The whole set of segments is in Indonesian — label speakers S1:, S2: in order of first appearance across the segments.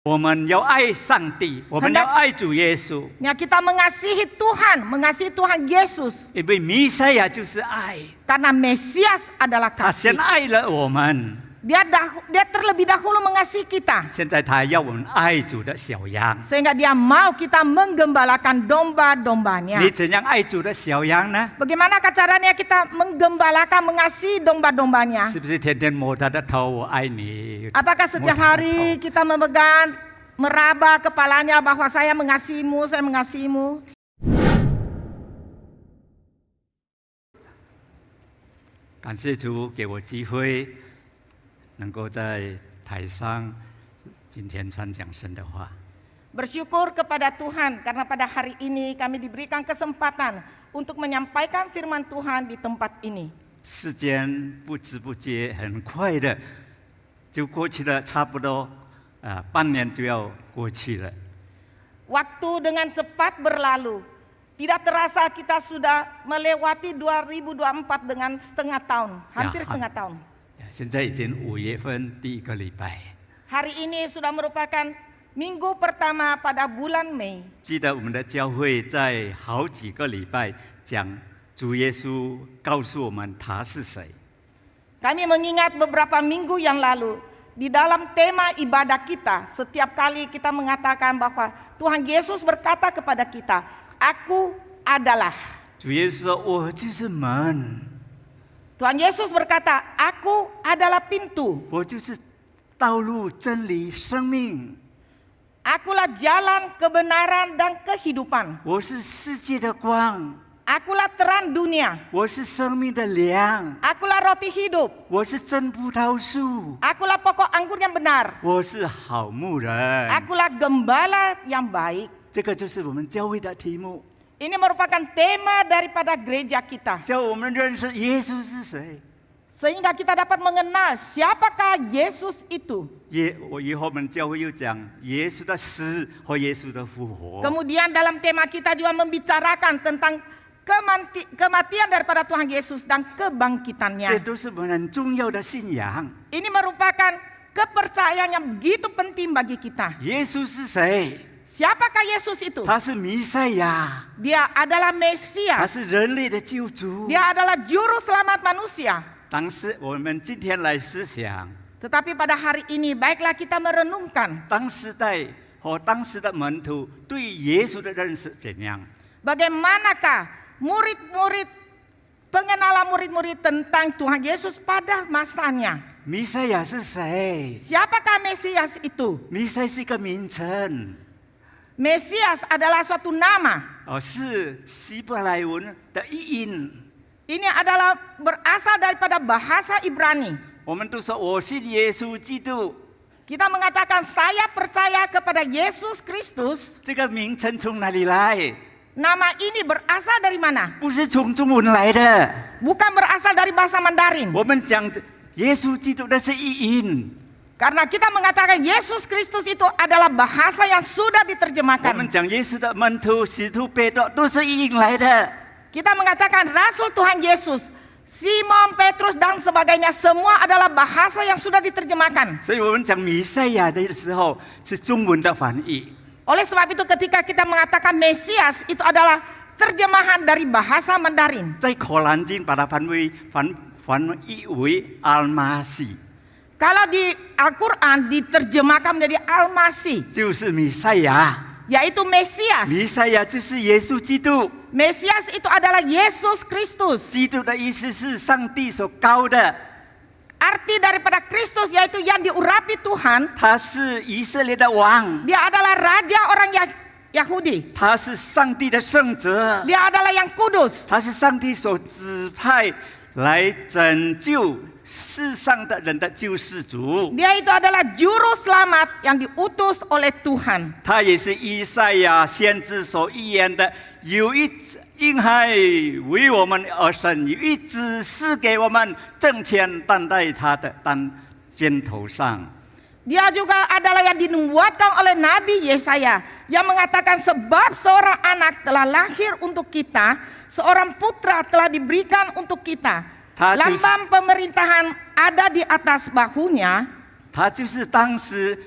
S1: 我们要爱上帝，我们要爱主耶稣。
S2: Kita mengasihi Tuhan Yesus.
S1: 因为弥赛亚就是爱，
S2: Karena Mesias adalah
S1: 他先
S2: kasih.
S1: 爱了我们，
S2: Dia terlebih dahulu mengasihi kita.
S1: 现在他要我们爱主的小羊。
S2: Sehingga dia mau kita menggembalakan domba-dombanya.
S1: 你怎样爱主的小羊呢？
S2: Bagaimana caranya kita menggembalakan, mengasihi domba-dombanya?
S1: 是不是天天摸他的头，我爱你？
S2: Apakah setiap hari kita memegang, meraba kepalanya bahwa saya mengasihimu, saya mengasihimu?
S1: 感谢主给我机会，能够在台上今天传讲神的话。
S2: Bersyukur kepada Tuhan karena pada hari ini kami diberikan kesempatan untuk menyampaikan firman Tuhan di tempat ini.
S1: 时间不知不觉很快的就过去了，差不多半年就要过去了。
S2: Waktu dengan cepat berlalu. Tidak terasa kita sudah melewati 2024 dengan setengah tahun, hampir setengah tahun.
S1: 现在已经5月份第1个礼拜。
S2: Hari ini sudah merupakan minggu pertama pada bulan Mei.
S1: 记得我们的教会在好几个礼拜讲主耶稣告诉我们他是谁。
S2: Kami mengingat beberapa minggu yang lalu di dalam tema ibadah kita, setiap kali kita mengatakan bahwa Tuhan Yesus berkata kepada kita, Aku adalah.
S1: 主耶稣说：“我就是门。”
S2: Tuhan Yesus berkata, Aku adalah pintu.
S1: 我就是道路、真理、生命。
S2: Akulah jalan, kebenaran, dan kehidupan.
S1: 我是世界的光。
S2: Akulah terang dunia.
S1: 我是生命的粮。
S2: Akulah roti hidup.
S1: 我是真葡萄树。
S2: Akulah pokok anggur yang benar.
S1: 我是好牧人。
S2: Akulah gembala yang baik.
S1: 这个就是我们教会的题目，
S2: Ini merupakan tema daripada gereja kita.
S1: 叫我们认识耶稣是谁。
S2: Sehingga kita dapat mengenal siapakah Yesus itu.
S1: 我以后我们教会又讲耶稣的死和耶稣的复活。
S2: Kemudian dalam tema kita juga membicarakan tentang kematian daripada Tuhan Yesus dan
S1: 这
S2: kebangkitannya.
S1: 都是我们很重要的信仰。
S2: Ini merupakan kepercayaan yang begitu penting bagi kita.
S1: 耶稣是谁？
S2: Siapakah Yesus itu?
S1: 他是弥赛亚，
S2: Dia adalah
S1: 他
S2: Mesias.
S1: 是人类的救主。
S2: Dia adalah juru selamat manusia.
S1: 当时我们今天来思想，
S2: Tetapi pada hari ini baiklah kita merenungkan
S1: 当时代和当时的门徒对耶稣的认识怎样？
S2: bagaimanakah pengenalan murid-murid tentang Tuhan Yesus pada masanya.
S1: 弥赛亚是谁？
S2: Siapakah Mesias itu?
S1: 弥赛是一个名称，
S2: Mesias adalah suatu nama.
S1: 是希伯来文的译音。
S2: Ini adalah berasal daripada bahasa Ibrani.
S1: 我们都说我信耶稣基督，
S2: Kita mengatakan saya percaya kepada Yesus Kristus.
S1: 这个名称从哪里来？
S2: Nama ini berasal dari mana?
S1: 不是从中文来的。
S2: Bukan berasal dari bahasa Mandarin.
S1: 我们讲耶稣基督那是译音。
S2: Karena kita mengatakan Yesus Kristus itu adalah bahasa yang sudah
S1: 我们
S2: diterjemahkan.
S1: 讲耶稣的门徒使徒彼得都是译音来的。
S2: Kita mengatakan Rasul Tuhan Yesus, Simon, Petrus, dan sebagainya semua adalah bahasa yang sudah diterjemahkan.
S1: 所以我们讲弥赛亚的时候是中文的翻译。
S2: Oleh sebab itu ketika kita mengatakan Mesias itu adalah terjemahan dari bahasa Mandarin.
S1: 在可兰经把它翻译为阿玛西，
S2: Kalau di Al-Quran diterjemahkan menjadi Al-Masih,
S1: 就是弥赛亚。
S2: yaitu Mesias.
S1: 弥赛亚就是耶稣基督。
S2: Mesias itu adalah Yesus Kristus.
S1: 基督的意思是上帝所高的，
S2: Arti daripada Kristus yaitu yang diurapi Tuhan.
S1: 他是以色列的王，
S2: Dia adalah raja orang Yahudi.
S1: 他是上帝的圣者，
S2: Dia adalah yang kudus.
S1: 他是上帝所指派来拯救世上的人的救世主。
S2: Dia itu adalah juru selamat yang diutus oleh Tuhan.
S1: 他也是以赛亚先知所预言的，有一婴孩为我们而生，有一子赐给我们，政权担在他的肩头上。
S2: Dia juga adalah yang dinubuatkan oleh Nabi Yesaya yang mengatakan sebab seorang anak telah lahir untuk kita, seorang putra telah diberikan untuk kita. Lambang pemerintahan ada di atas bahunya.
S1: 他就是当时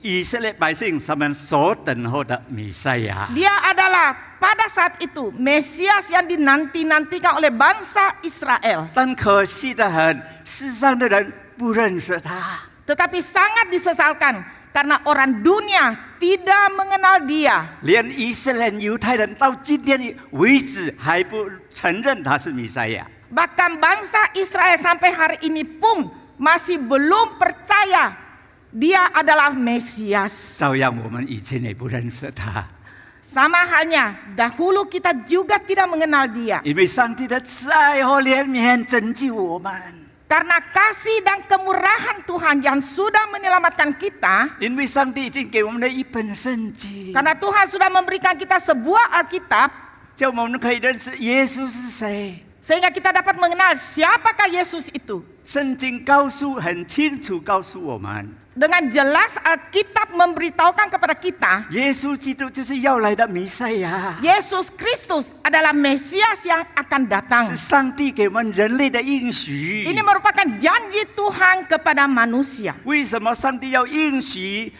S1: 以色列百姓他们所等候的弥赛亚。
S2: Dia adalah pada saat itu Mesias yang dinanti-nantikan oleh bangsa Israel.
S1: 但可惜的很，世上的人不认识他。
S2: Tetapi sangat disesalkan karena orang dunia tidak mengenal dia.
S1: 连以色列人、犹太人到今天为止还不承认他是弥赛亚。
S2: Bahkan bangsa Israel sampai hari ini pun masih belum percaya dia adalah Mesias.
S1: 照样我们以前也不认识他，
S2: Sama halnya dahulu kita juga tidak mengenal dia.
S1: 因为上帝的慈爱和怜悯拯救我们，
S2: Karena kasih dan kemurahan Tuhan yang sudah menyelamatkan kita.
S1: 因为上帝已经给我们的一本圣经，
S2: Karena Tuhan sudah memberikan kita sebuah Alkitab.
S1: 叫我们可以认识耶稣是谁。
S2: Sehingga kita dapat mengenal siapakah Yesus itu.
S1: 圣经很清楚告诉我们，
S2: Dengan jelas Alkitab memberitahukan kepada kita.
S1: 耶稣基督就是要来的弥赛亚，
S2: Yesus Kristus adalah Mesias yang akan datang.
S1: 是上帝给我们人类的应许。
S2: Ini merupakan janji Tuhan kepada manusia.
S1: 为什么上帝要应许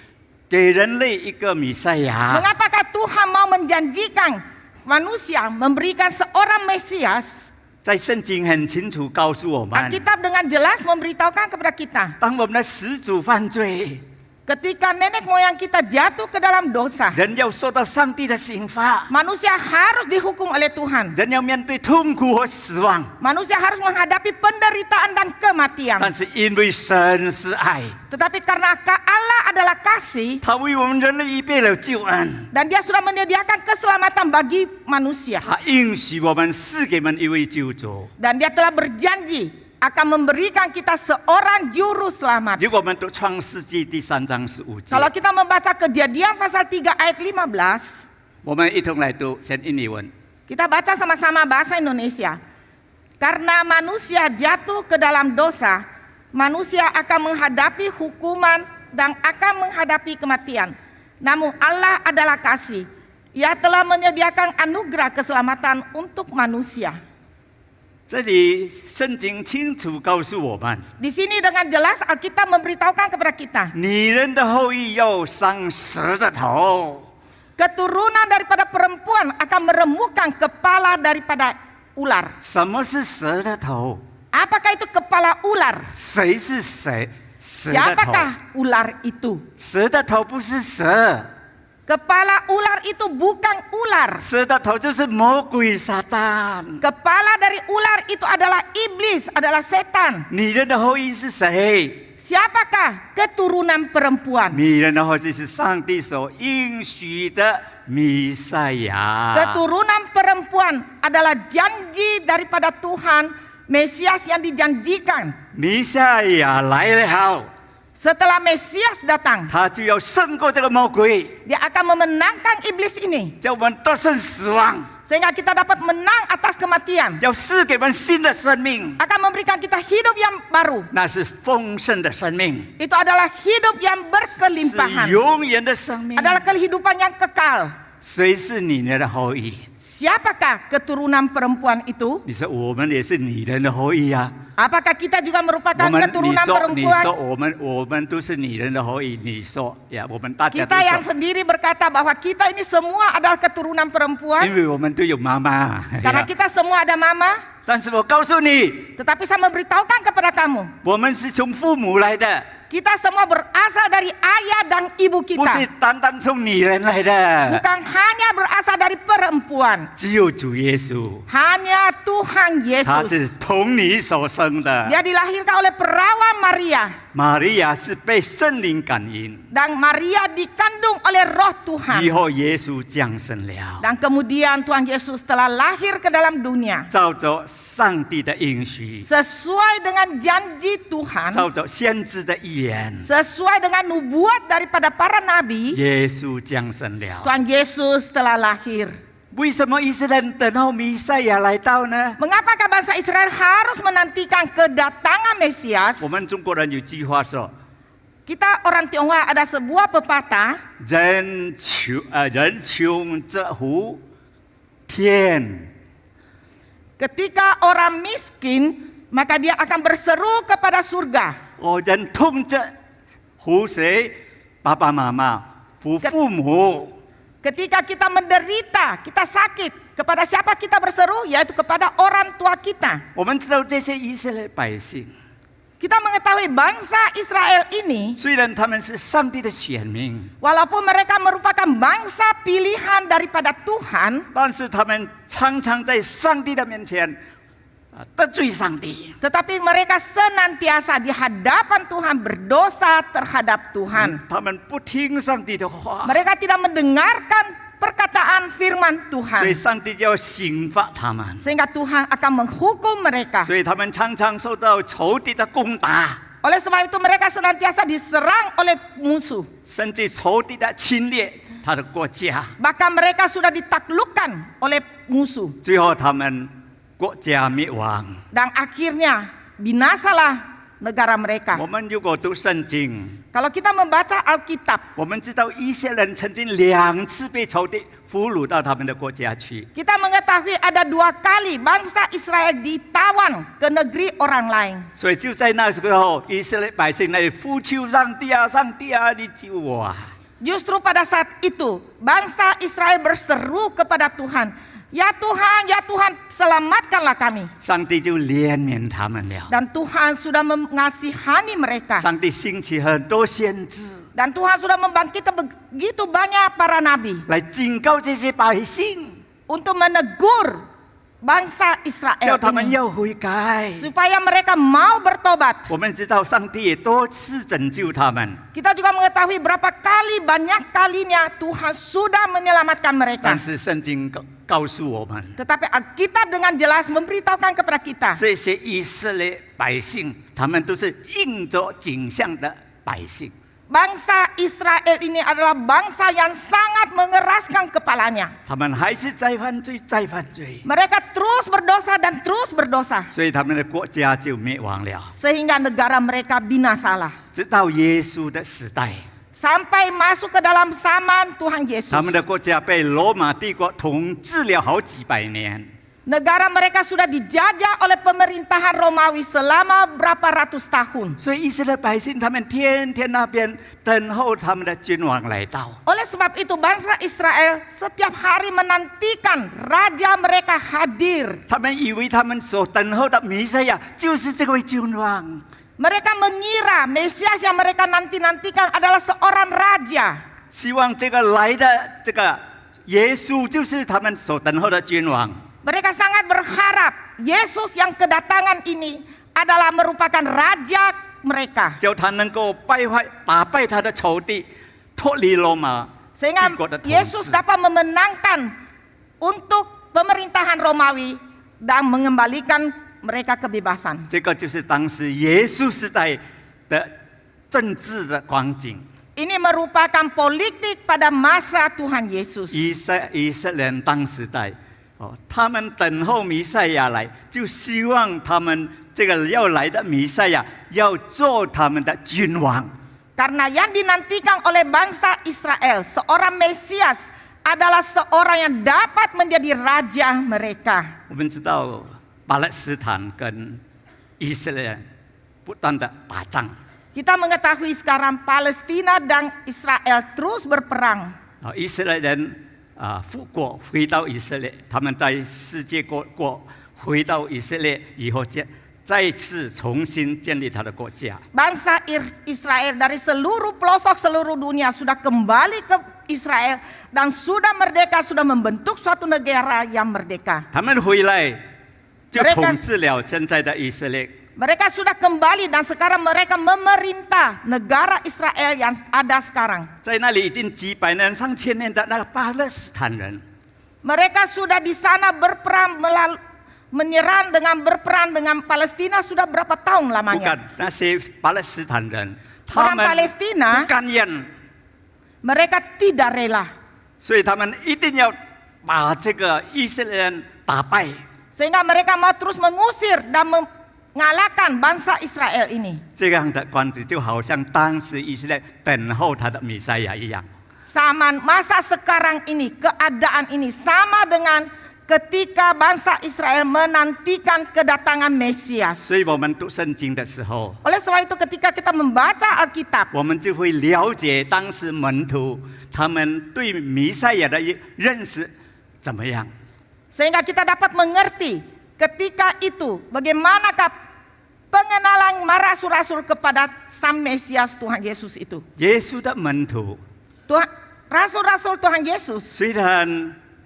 S1: 给人类一个弥赛亚？
S2: Mengapakah Tuhan mau menjanjikan manusia memberikan seorang Mesias?
S1: 在圣经很清楚告诉我们，
S2: Alkitab dengan jelas memberitahukan kepada kita.
S1: 当我们的始祖犯罪，
S2: Ketika nenek moyang kita jatuh ke dalam dosa,
S1: 人要受到上帝的刑罚，
S2: manusia harus dihukum oleh Tuhan.
S1: 人要面对痛苦和死亡。
S2: Manusia harus menghadapi penderitaan dan kematian.
S1: 但是因为神是爱，
S2: Tetapi karena Allah adalah kasih
S1: 他为我们人类预备了救恩，
S2: dan Dia sudah menyediakan keselamatan bagi manusia.
S1: 他应许我们赐给我们一位救主。
S2: Dan Dia telah berjanji akan memberikan kita seorang juru selamat.
S1: 如果我们读创世纪第3章15节，
S2: Kalau kita membaca Kejadian pasal 3 ayat 15,
S1: 我们一同来读先印尼文。
S2: kita baca sama-sama bahasa Indonesia. Karena manusia jatuh ke dalam dosa, manusia akan menghadapi hukuman dan akan menghadapi kematian. Namun Allah adalah kasih. Ia telah menyediakan anugerah keselamatan untuk manusia.
S1: 这里圣经清楚告诉我们，
S2: Di sini dengan jelas Alkitab memberitahukan kepada kita,
S1: 女人的后裔要伤蛇的头。
S2: keturunan daripada perempuan akan meremukkan kepala daripada ular.
S1: 什么是蛇的头？
S2: Apakah itu kepala ular?
S1: 谁是谁？蛇的头，
S2: Siapakah ular itu?
S1: 蛇的头不是蛇，
S2: Kepala ular itu bukan ular.
S1: 蛇的头就是魔鬼撒旦。
S2: Kepala dari ular itu adalah iblis, adalah setan.
S1: 女人的后裔是谁？
S2: Siapakah keturunan perempuan?
S1: 女人的后裔是上帝所应许的弥赛亚。
S2: Keturunan perempuan adalah janji daripada Tuhan, Mesias yang dijanjikan.
S1: 弥赛亚来了，
S2: Setelah Mesias datang,
S1: 他就要胜过这个魔鬼，
S2: Dia akan memenangkan iblis ini.
S1: 叫我们得胜死亡，
S2: Sehingga kita dapat menang atas kematian.
S1: 要赐给我们新的生命，
S2: Akan memberikan kita hidup yang baru.
S1: 那是丰盛的生命，
S2: Itu adalah hidup yang
S1: 是
S2: berkelimpahan.
S1: 永远的生命。
S2: Adalah kehidupan yang kekal.
S1: 谁是女人的后裔？
S2: Siapakah keturunan perempuan itu?
S1: 你说我们也是女人的后裔啊。
S2: Apakah kita juga
S1: 我
S2: merupakan
S1: 们你
S2: keturunan
S1: 说你
S2: perempuan?
S1: 说我们都是女人的后裔，你说呀，我们大家都
S2: Kita yang
S1: 说，
S2: sendiri berkata bahwa kita ini semua adalah keturunan
S1: 因
S2: perempuan.
S1: 为我们都有妈妈。
S2: Karena
S1: 呀
S2: kita semua ada mama.
S1: 但是我告诉你，
S2: Tetapi saya memberitahukan kepada kamu,
S1: 我们是从父母来的，
S2: kita semua berasal dari ayah dan ibu
S1: 不是
S2: kita.
S1: 单单从女人来的，
S2: Bukan hanya berasal dari perempuan.
S1: 只有主耶稣，
S2: Hanya Tuhan
S1: 他
S2: Yesus.
S1: 是从你所生的。
S2: Dia dilahirkan oleh perawan Maria.
S1: 玛利亚是被圣灵感应，
S2: Dan Maria dikandung oleh roh
S1: 以
S2: Tuhan.
S1: 后耶稣降生了，
S2: Dan kemudian Tuhan Yesus telah lahir ke dalam dunia.
S1: 照着上帝的应许，
S2: Sesuai dengan janji Tuhan.
S1: 照着先知的预言，
S2: Sesuai dengan nubuat daripada para nabi.
S1: 耶稣降生了。
S2: Tuhan Yesus telah lahir.
S1: 为什么以色列人等候弥赛亚来到呢？
S2: Mengapakah bangsa Israel harus menantikan kedatangan Mesias?
S1: 我们中国人有句话说
S2: Kita orang Tionghoa ada sebuah pepatah.
S1: 人穷则福，天
S2: Ketika orang miskin, maka dia akan berseru kepada surga.
S1: 人痛则福谁？爸爸妈妈、父母。
S2: Ketika kita menderita, kita sakit, kepada siapa kita berseru? Yaitu kepada orang tua kita.
S1: 我们知道这些以色列百姓，
S2: Kita mengetahui bangsa Israel ini,
S1: 虽然他们是上帝的选民，
S2: walaupun mereka merupakan bangsa pilihan daripada Tuhan,
S1: 但是他们常常在上帝的面前得罪上帝。
S2: tetapi mereka senantiasa di hadapan Tuhan berdosa terhadap Tuhan.
S1: 他们不听上帝的话，
S2: Mereka tidak mendengarkan perkataan firman
S1: 所以
S2: Tuhan.
S1: 上帝就要刑罚他们。
S2: Sehingga Tuhan akan menghukum mereka.
S1: 所以他们常常受到仇敌的攻打，
S2: Oleh sebab itu mereka senantiasa diserang oleh musuh.
S1: 甚至仇敌的侵略他的国家，
S2: Bahkan mereka sudah ditaklukkan oleh musuh.
S1: 最后他们国家灭亡。
S2: Dan akhirnya binasalah negara mereka.
S1: 我们如果读圣经，
S2: Kalau kita membaca Alkitab,
S1: 我们知道以色列人曾经2次被仇敌俘虏到他们的国家去。
S2: kita mengetahui ada 2 kali bangsa Israel ditawan ke negeri orang lain.
S1: 所以就在那时候，以色列百姓那里呼求上帝啊，上帝啊，你救我啊！
S2: Justru pada saat itu bangsa Israel berseru kepada Tuhan, ya Tuhan, selamatkanlah kami.
S1: 上帝就怜悯他们了。
S2: Dan Tuhan sudah mengasihani mereka.
S1: 上帝兴起很多先知
S2: Dan Tuhan sudah membangkitkan begitu banyak para nabi
S1: 来警告这些百姓，
S2: untuk menegur bangsa
S1: 叫
S2: Israel
S1: 他们
S2: ini,
S1: 要悔改。
S2: supaya mereka mau bertobat.
S1: 我们知道上帝也多次拯救他们，
S2: Kita juga mengetahui berapa kali, banyak kalinya Tuhan sudah menyelamatkan mereka.
S1: 但是圣经告诉我们，
S2: Tetapi Alkitab dengan jelas memberitahukan kepada kita,
S1: 这些以色列百姓，他们都是应着景象的百姓。
S2: bangsa Israel ini adalah bangsa yang sangat mengeraskan kepalanya.
S1: 他们还是在犯罪，在犯罪，
S2: Mereka terus berdosa dan terus berdosa,
S1: 所以他们的国家就灭亡了。
S2: sehingga negara mereka binasalah.
S1: 直到耶稣的时代，
S2: Sampai masuk ke dalam zaman Tuhan Yesus.
S1: 他们的国家被罗马帝国统治了好几百年。
S2: Negara mereka sudah dijajah oleh pemerintahan Romawi selama berapa ratus tahun.
S1: 所以以色列百姓他们天天那边等候他们的君王来到。
S2: Oleh sebab itu bangsa Israel setiap hari menantikan raja mereka hadir.
S1: 他们以为他们所等候的弥赛亚就是这位君王，
S2: Mereka mengira Mesias yang mereka nanti-nantikan adalah seorang raja.
S1: 希望这个来的这个耶稣就是他们所等候的君王。
S2: Mereka sangat berharap Yesus yang kedatangan ini adalah merupakan raja mereka.
S1: 叫他能够打败他的仇敌，脱离罗马
S2: Sehingga
S1: 帝国的统
S2: Yesus
S1: 治。
S2: dapat memenangkan untuk pemerintahan Romawi dan mengembalikan mereka kebebasan.
S1: 这个就是当时耶稣时代的政治的光景。
S2: Ini merupakan politik pada masa Tuhan Yesus.
S1: 以色列人当时代，他们等候弥赛亚来，就希望他们这个要来的弥赛亚要做他们的君王。
S2: Karena yang dinantikan oleh bangsa Israel, seorang Mesias adalah seorang yang dapat menjadi raja mereka.
S1: 我们知道巴勒斯坦跟以色列不断的打仗，
S2: Kita mengetahui sekarang Palestina dan Israel terus berperang.
S1: 以色列人复国回到以色列，他们在世界各国回到以色列以后，再次重新建立他的国家。
S2: Bangsa Israel dari seluruh pelosok seluruh dunia sudah kembali ke Israel dan sudah merdeka, sudah membentuk suatu negara yang merdeka.
S1: 他们回来就
S2: Mereka-
S1: 统治了现在的以色列。
S2: Mereka sudah kembali dan sekarang mereka memerintah negara Israel yang ada sekarang.
S1: 在那里已经几百年、上千年的那个巴勒斯坦人，
S2: Mereka sudah di sana berperang berperang dengan Palestina sudah berapa tahun
S1: 不
S2: lamanya.
S1: 敢那些巴勒斯坦人，他
S2: Orang
S1: 们
S2: Palestina
S1: 不甘愿，
S2: mereka tidak rela.
S1: 所以他们一定要把这个以色列人打败。
S2: Sehingga mereka mau terus mengusir dan mengalahkan bangsa Israel ini.
S1: 这样的关系就好像当时以色列等候他的弥赛亚一样。
S2: Sama masa sekarang ini, keadaan ini sama dengan ketika bangsa Israel menantikan kedatangan Mesias.
S1: 所以我们读圣经的时候，
S2: Oleh sebab itu ketika kita membaca Alkitab,
S1: 我们就会了解当时门徒他们对弥赛亚的认识怎么样。
S2: sehingga kita dapat mengerti ketika itu bagaimanakah pengenalan rasul-rasul kepada Sang Mesias Tuhan Yesus itu.
S1: 耶稣的门徒
S2: Rasul-rasul Tuhan Yesus,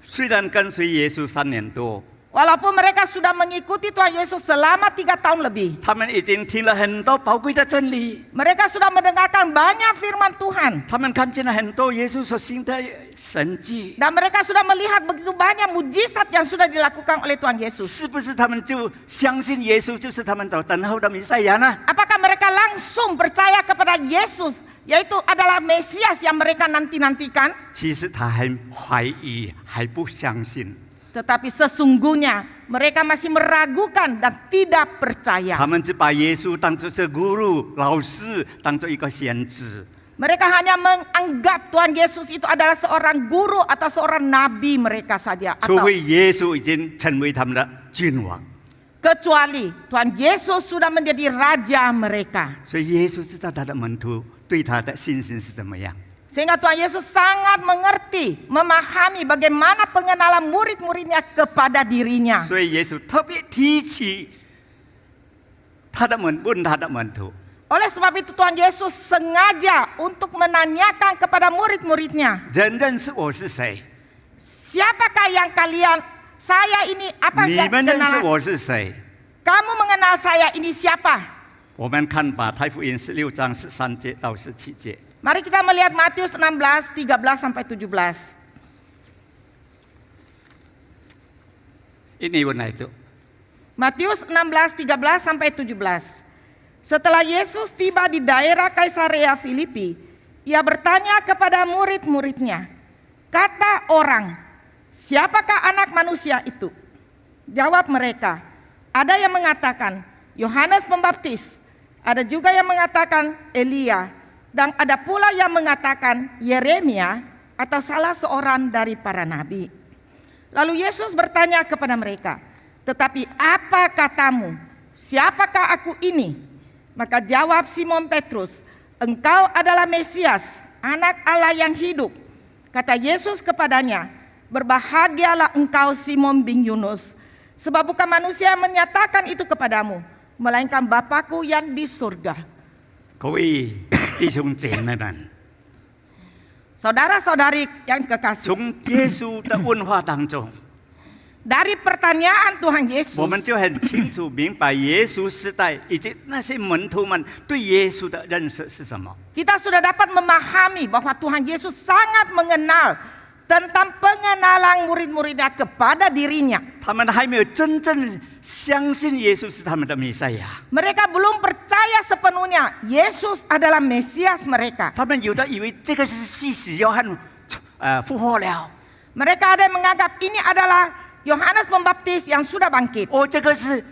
S1: 虽然跟随耶稣3年多，
S2: walaupun mereka sudah mengikuti Tuhan Yesus selama 3 tahun lebih,
S1: 他们已经听了很多宝贵的真理，
S2: mereka sudah mendengarkan banyak firman Tuhan,
S1: 他们看见了很多耶稣所行的神迹，
S2: dan mereka sudah melihat begitu banyak mujizat yang sudah dilakukan oleh Tuhan Yesus.
S1: 是不是他们就相信耶稣就是他们所等候的弥赛亚呢？
S2: Apakah mereka langsung percaya kepada Yesus, yaitu adalah Mesias yang mereka nanti-nantikan?
S1: 其实他还怀疑，还不相信。
S2: Tetapi sesungguhnya mereka masih meragukan dan tidak percaya.
S1: 他们只把耶稣当作是 guru 老师，当作一个先知。
S2: Mereka hanya menganggap Tuhan Yesus itu adalah seorang guru atau seorang nabi mereka saja.
S1: 除
S2: Atau
S1: 非耶稣已经成为他们的君王，
S2: kecuali Tuhan Yesus sudah menjadi raja mereka.
S1: 所以耶稣知道他的门徒对他的信心是怎么样。
S2: Sehingga Tuhan Yesus sangat mengerti, memahami bagaimana pengenalan murid-muridnya kepada dirinya.
S1: 所以耶稣特别提起问他的门徒，
S2: Oleh sebab itu Tuhan Yesus sengaja untuk menanyakan kepada murid-muridnya,
S1: 人认识我是谁？
S2: siapakah yang saya ini apa
S1: 你
S2: yang
S1: 们认识
S2: kenal?
S1: 我是谁？
S2: Kamu mengenal saya ini siapa?
S1: 我们看吧，太福音16章13节到17节。
S2: Mari kita melihat Matius 16, 13 sampai 17.
S1: Ini benar itu.
S2: Matius 16, 13 sampai 17. Setelah Yesus tiba di daerah Kaisarea Filipi, ia bertanya kepada murid-muridnya, kata orang, siapakah anak manusia itu? Jawab mereka, ada yang mengatakan Yohanes Pembaptis, ada juga yang mengatakan Elia, dan ada pula yang mengatakan Yeremia atau salah seorang dari para nabi. Lalu Yesus bertanya kepada mereka, tetapi apa katamu? Siapakah aku ini? Maka jawab Simon Petrus, engkau adalah Mesias, anak Allah yang hidup. Kata Yesus kepadanya, berbahagialah engkau Simon bin Yunus, sebab bukan manusia yang menyatakan itu kepadamu, melainkan Bapa-Ku yang di surga.
S1: 各位弟兄姐妹们，
S2: Saudara-saudari yang kekasih,
S1: 从耶稣的问话当中，
S2: dari pertanyaan Tuhan
S1: 我们
S2: Yesus,
S1: 就很清楚明白耶稣时代以及那些门徒们对耶稣的认识是什么。
S2: kita sudah dapat memahami bahwa Tuhan Yesus sangat mengenal tentang pengenalan murid-muridnya kepada dirinya.
S1: 他们还没有真正相信耶稣是他们的弥赛亚，
S2: Mereka belum percaya sepenuhnya Yesus adalah Mesias mereka.
S1: 他们有的以为这个是施洗约翰复活了，
S2: Mereka ada yang menganggap ini adalah Yohanes Pembaptis yang sudah bangkit.
S1: 哦，这个是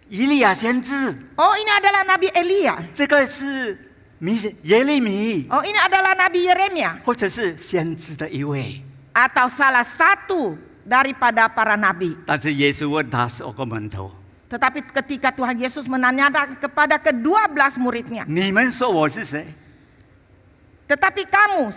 S1: 以利亚先知，
S2: Oh, ini adalah Nabi Elia.
S1: 这个是耶利米，
S2: Oh, ini adalah Nabi Yeremia.
S1: 或者是先知的一位。
S2: Atau salah satu daripada para nabi.
S1: 但是耶稣问他12个门徒，
S2: Tetapi ketika Tuhan Yesus menanyakan kepada ke-12 muridnya,
S1: 你们说我是谁？
S2: tetapi kamu,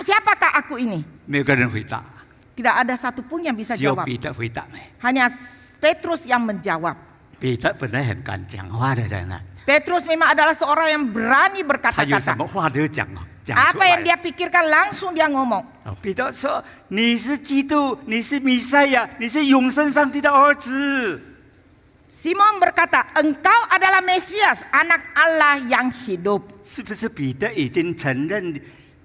S2: siapakah aku ini?
S1: 没有个人回答，
S2: Tidak ada satupun yang bisa
S1: 只有
S2: jawab.
S1: 彼得回答没。
S2: Hanya Petrus yang menjawab.
S1: 彼得本来很敢讲话的人啊，
S2: Petrus memang adalah seorang yang berani
S1: 他有什
S2: berkata-kata.
S1: 么话都讲出
S2: Apa yang
S1: 来。
S2: dia pikirkan langsung dia ngomong.
S1: 彼得说：“你是基督，你是弥赛亚，你是永生上帝的儿子。”
S2: Simon berkata, engkau adalah Mesias, anak Allah yang hidup.
S1: 是不是彼得已经承认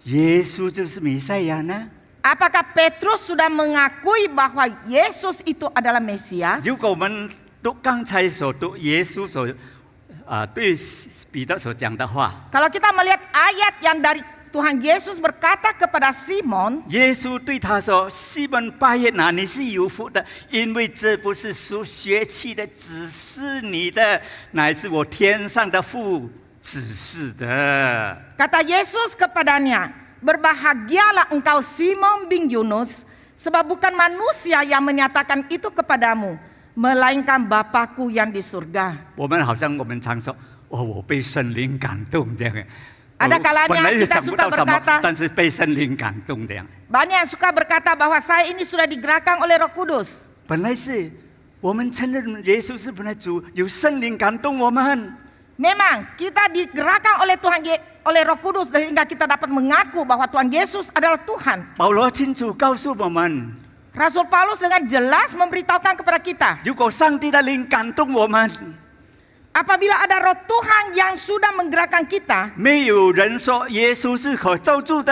S1: 耶稣就是弥赛亚呢？
S2: Apakah Petrus sudah mengakui bahwa Yesus itu adalah Mesias?
S1: 如果我们读刚才所读耶稣所对彼得所讲的话，
S2: Kalau kita melihat ayat yang dari Tuhan Yesus berkata kepada Simon,
S1: 耶稣对他说：“西门巴耶拿，你是有福的，因为这不是属血气的指示你的，乃是我天上的父指示的。”
S2: kata Yesus kepadanya, berbahagialah engkau Simon bin Yunus, Sebab bukan manusia yang menyatakan itu kepadamu, melainkan Bapa-Ku yang di surga.
S1: 我们好像我们常说，哦，我被圣灵感动这样。
S2: Ada kalanya
S1: 本来也
S2: kita
S1: 想不
S2: suka
S1: 到什么，
S2: berkata,
S1: 但是被圣灵感动这样。
S2: banyak yang suka berkata bahwa saya ini sudah digerakkan oleh Roh Kudus.
S1: 本来是我们承认耶稣是本来主，有圣灵感动我们。
S2: Memang kita digerakkan oleh oleh Roh Kudus sehingga kita dapat mengaku bahwa Tuhan Yesus adalah Tuhan.
S1: 保罗清楚告诉我们，
S2: Rasul Paulus dengan jelas memberitahukan kepada kita,
S1: 如果上帝的灵感动我们，
S2: apabila ada Roh Tuhan yang sudah menggerakkan kita,
S1: 没有人说耶稣是可咒诅的。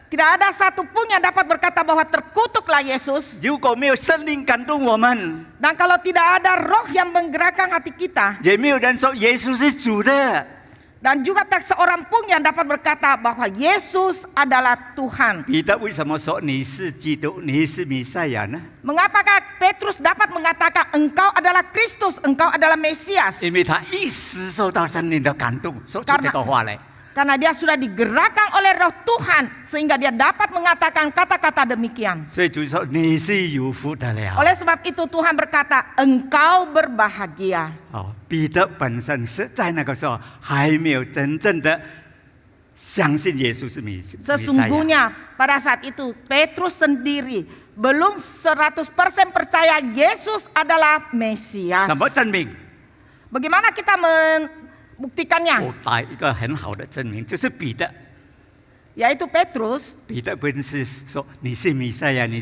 S2: tidak ada satupun yang dapat berkata bahwa terkutuklah Yesus.
S1: 如果没有圣灵感动我们，
S2: Dan kalau tidak ada roh yang menggerakkan hati kita,
S1: 也没有人说耶稣是主的。
S2: dan juga tak seorang pun yang dapat berkata bahwa Yesus adalah Tuhan.
S1: 彼得为什么说你是基督，你是弥赛亚呢？
S2: Mengapakah Petrus dapat mengatakan engkau adalah Kristus, engkau adalah Mesias?
S1: 因为他一时受到圣灵的感动，说出这个话来。
S2: Karena dia sudah digerakkan oleh roh Tuhan sehingga dia dapat mengatakan kata-kata demikian.
S1: 所以主说你是有福的了。
S2: Oleh sebab itu Tuhan berkata, engkau berbahagia.
S1: 哦，彼得本身是在那个时候还没有真正的相信耶稣是弥赛亚。
S2: Sesungguhnya pada saat itu Petrus sendiri belum 100% percaya Yesus adalah Mesias.
S1: 什么证明？
S2: Bagaimana kita membuktikannya?
S1: 我打一个很好的证明，就是彼得。
S2: Yaitu Petrus,
S1: 彼得不是说你是弥赛亚，你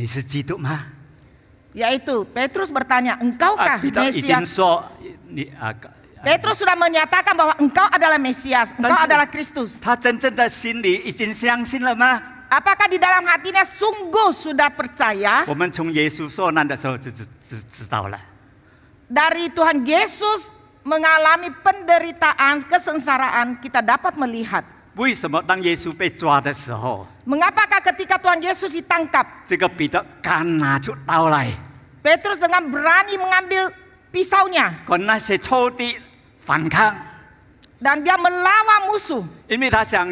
S1: 是基督吗？
S2: yaitu Petrus bertanya, engkaukah
S1: 彼得已经
S2: Mesias?
S1: 说你啊。
S2: Petrus sudah menyatakan bahwa engkau adalah Mesias, engkau adalah Kristus.
S1: 他真正的心里已经相信了吗？
S2: Apakah di dalam hatinya sungguh sudah percaya?
S1: 我们从耶稣受难的时候就知道了。
S2: Dari Tuhan Yesus mengalami penderitaan, kesengsaraan, kita dapat melihat.
S1: 为什么当耶稣被抓的时候，
S2: Mengapakah ketika Tuhan Yesus ditangkap,
S1: 这个彼得敢拿出刀来，
S2: Petrus dengan berani mengambil pisaunya
S1: 跟那些仇敌反抗？
S2: dan dia melawan musuh.
S1: 因为他想，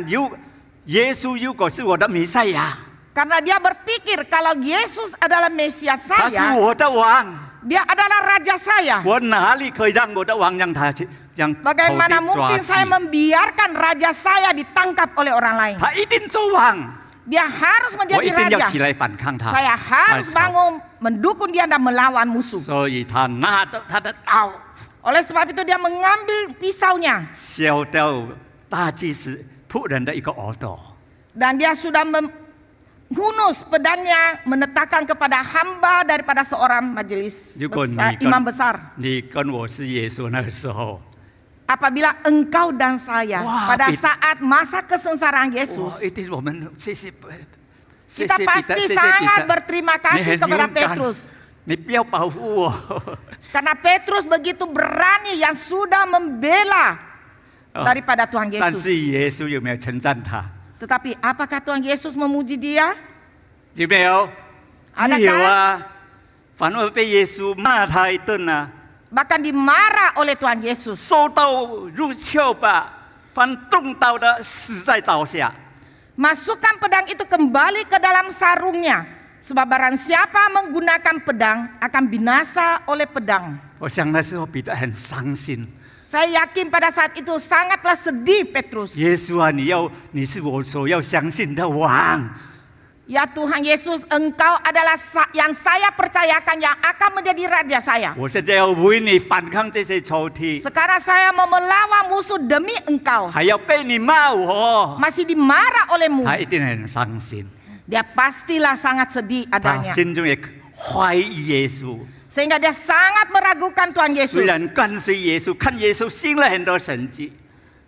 S1: 耶稣如果是我的弥赛亚，
S2: Karena dia berpikir kalau Yesus adalah Mesias
S1: 他是
S2: saya,
S1: 我的王，
S2: dia adalah raja saya.
S1: 我哪里可以让我的王让他去让仇敌
S2: Bagaimana
S1: 抓
S2: mungkin
S1: 去？
S2: saya membiarkan raja saya ditangkap oleh orang lain?
S1: 他一定做王，
S2: Dia harus
S1: 我
S2: menjadi
S1: 一定要起
S2: raja.
S1: 来反抗他。
S2: Saya harus
S1: 才朝
S2: bangun mendukung dia dan melawan musuh.
S1: 所以他拿着他的刀，
S2: Oleh sebab itu dia mengambil pisaunya
S1: 削掉大祭司仆人的一个耳朵。
S2: dan dia sudah menghunus pedangnya menetapkan kepada hamba daripada seorang majelis
S1: 如果你
S2: besar, imam besar.
S1: 你跟我是耶稣那个时候，
S2: Apabila engkau dan saya
S1: Wah,
S2: pada
S1: Pit-
S2: saat masa kesengsaraan
S1: 哇，
S2: Yesus,
S1: 一定我们谢谢
S2: kita pasti sangat berterima
S1: 你
S2: kasih
S1: 很
S2: kepada
S1: 勇敢
S2: Petrus.
S1: 你不要保护我。
S2: Karena Petrus begitu berani yang sudah membela daripada Tuhan
S1: 但
S2: Yesus.
S1: 是耶稣有没有称赞他？
S2: Tetapi apakah Tuhan Yesus memuji dia?
S1: 有没有？
S2: Adakah?
S1: 没有啊，反而被耶稣骂他一顿啊，
S2: Bahkan dimarah oleh Tuhan Yesus.
S1: 收刀入鞘吧，反动刀的死在刀下。
S2: Masukkan pedang itu kembali ke dalam sarungnya. Sebab barang siapa menggunakan pedang akan binasa oleh pedang.
S1: 我想那时候彼得很伤心。
S2: Saya yakin pada saat itu sangatlah sedih Petrus.
S1: 耶稣啊，你是我所要相信的王。
S2: Ya Tuhan Yesus, engkau adalah yang saya percayakan yang akan menjadi raja saya.
S1: 我现在要为你反抗这些仇敌，
S2: Sekarang saya mau melawan musuh demi engkau.
S1: 还要被你骂我，
S2: Masih dimarah olehmu.
S1: 他一定很伤心，
S2: Dia pastilah sangat sedih
S1: 他
S2: adanya.
S1: 心中也怀疑耶稣。
S2: Sehingga dia sangat meragukan Tuhan
S1: 虽
S2: Yesus.
S1: 然跟随耶稣，看耶稣行了很多神迹，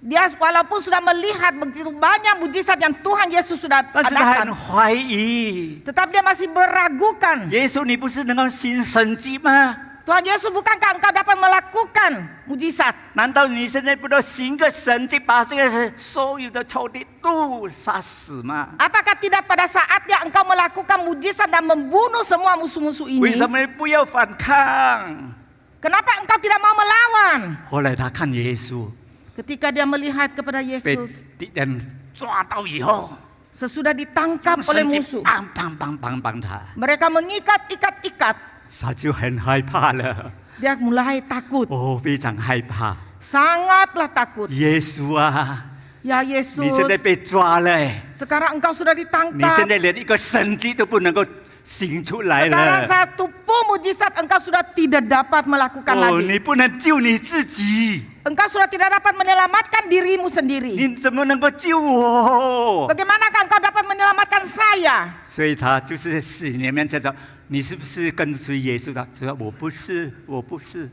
S2: Dia walaupun sudah melihat begitu banyak mujizat yang Tuhan Yesus sudah
S1: 但是他很
S2: adakan,
S1: 怀疑。
S2: tetapi dia masih meragukan.
S1: 耶稣，你不是能够行神迹吗？
S2: Tuhan Yesus, bukankah engkau dapat melakukan mujizat?
S1: 难道你现在不能行个神迹，把这个所有的仇敌都杀死吗？
S2: Apakah tidak pada saatnya engkau melakukan mujizat dan membunuh semua musuh-musuh
S1: 为
S2: ini?
S1: 什么不要反抗？
S2: Kenapa engkau tidak mau melawan?
S1: 后来他看耶稣
S2: Ketika dia melihat kepada
S1: 被
S2: Yesus,
S1: 敌人抓到以后，
S2: sesudah
S1: 他
S2: ditangkap
S1: 们
S2: oleh
S1: 神经
S2: musuh,
S1: 梆梆梆梆梆他，
S2: mereka mengikat-ikat-ikat,
S1: 他就很害怕了。
S2: dia mulai takut,
S1: 哦，非常害怕。
S2: sangatlah takut.
S1: 耶稣啊，
S2: Ya
S1: 你
S2: Yesus,
S1: 现在被抓了，
S2: sekarang engkau sudah
S1: 你
S2: ditangkap.
S1: 现在连一个神迹都不能够行出来
S2: Sekarang
S1: 了。
S2: satu pun mujizat engkau sudah tidak dapat melakukan
S1: 哦，
S2: lagi.
S1: 你不能救你自己，
S2: Engkau sudah tidak dapat menyelamatkan dirimu sendiri.
S1: 你怎么能够救我？
S2: Bagaimanakah engkau dapat menyelamatkan saya?
S1: 所以他就是死里面在说，你是不是跟随耶稣的？说我不是，我不是，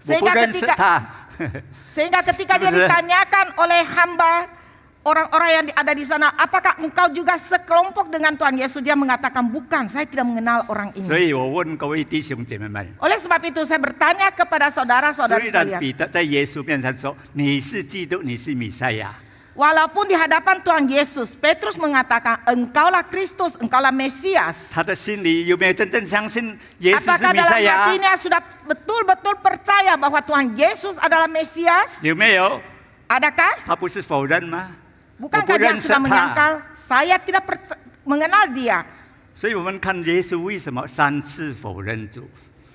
S1: 我不认识他。
S2: Sehingga ketika dia
S1: Sebenarnya-
S2: ditanyakan oleh hamba orang-orang yang ada di sana, apakah engkau juga sekelompok dengan Tuhan Yesus? Dia mengatakan bukan, saya tidak mengenal orang
S1: 所
S2: ini.
S1: 以我问各位弟兄姐妹们，
S2: Oleh sebab itu saya bertanya kepada
S1: 虽
S2: saudara-saudara
S1: 然
S2: sekalian,
S1: 彼得在耶稣面前说你是基督，你是弥赛亚，
S2: walaupun di hadapan Tuhan Yesus, Petrus mengatakan engkaulah Kristus, engkaulah Mesias.
S1: 他的心里有没有真正相信耶稣是
S2: Apakah
S1: 弥赛
S2: dalam
S1: 亚？
S2: hatinya sudah betul-betul percaya bahwa Tuhan Yesus adalah Mesias?
S1: 有没有？
S2: Adakah?
S1: 他不是否认吗？
S2: Bukankah dia sudah menyangkal saya tidak mengenal dia?
S1: 所以我们看耶稣为什么3次否认主。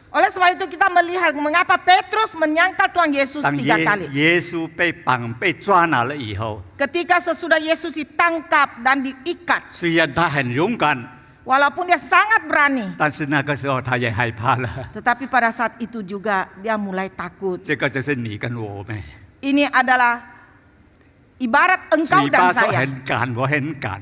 S2: Oleh sebab itu kita melihat mengapa Petrus menyangkal Tuhan Yesus
S1: 当
S2: 3 kali.
S1: 耶稣被绑被抓拿了以后，
S2: Ketika sesudah Yesus ditangkap dan diikat,
S1: 虽然他很勇敢，
S2: walaupun dia sangat berani,
S1: 但是那个时候他也害怕了。
S2: tetapi pada saat itu juga dia mulai takut.
S1: 这个就是你跟我们，
S2: Ini adalah ibarat
S1: 嘴
S2: engkau
S1: 巴
S2: dan
S1: 说
S2: saya.
S1: 很敢，我很敢，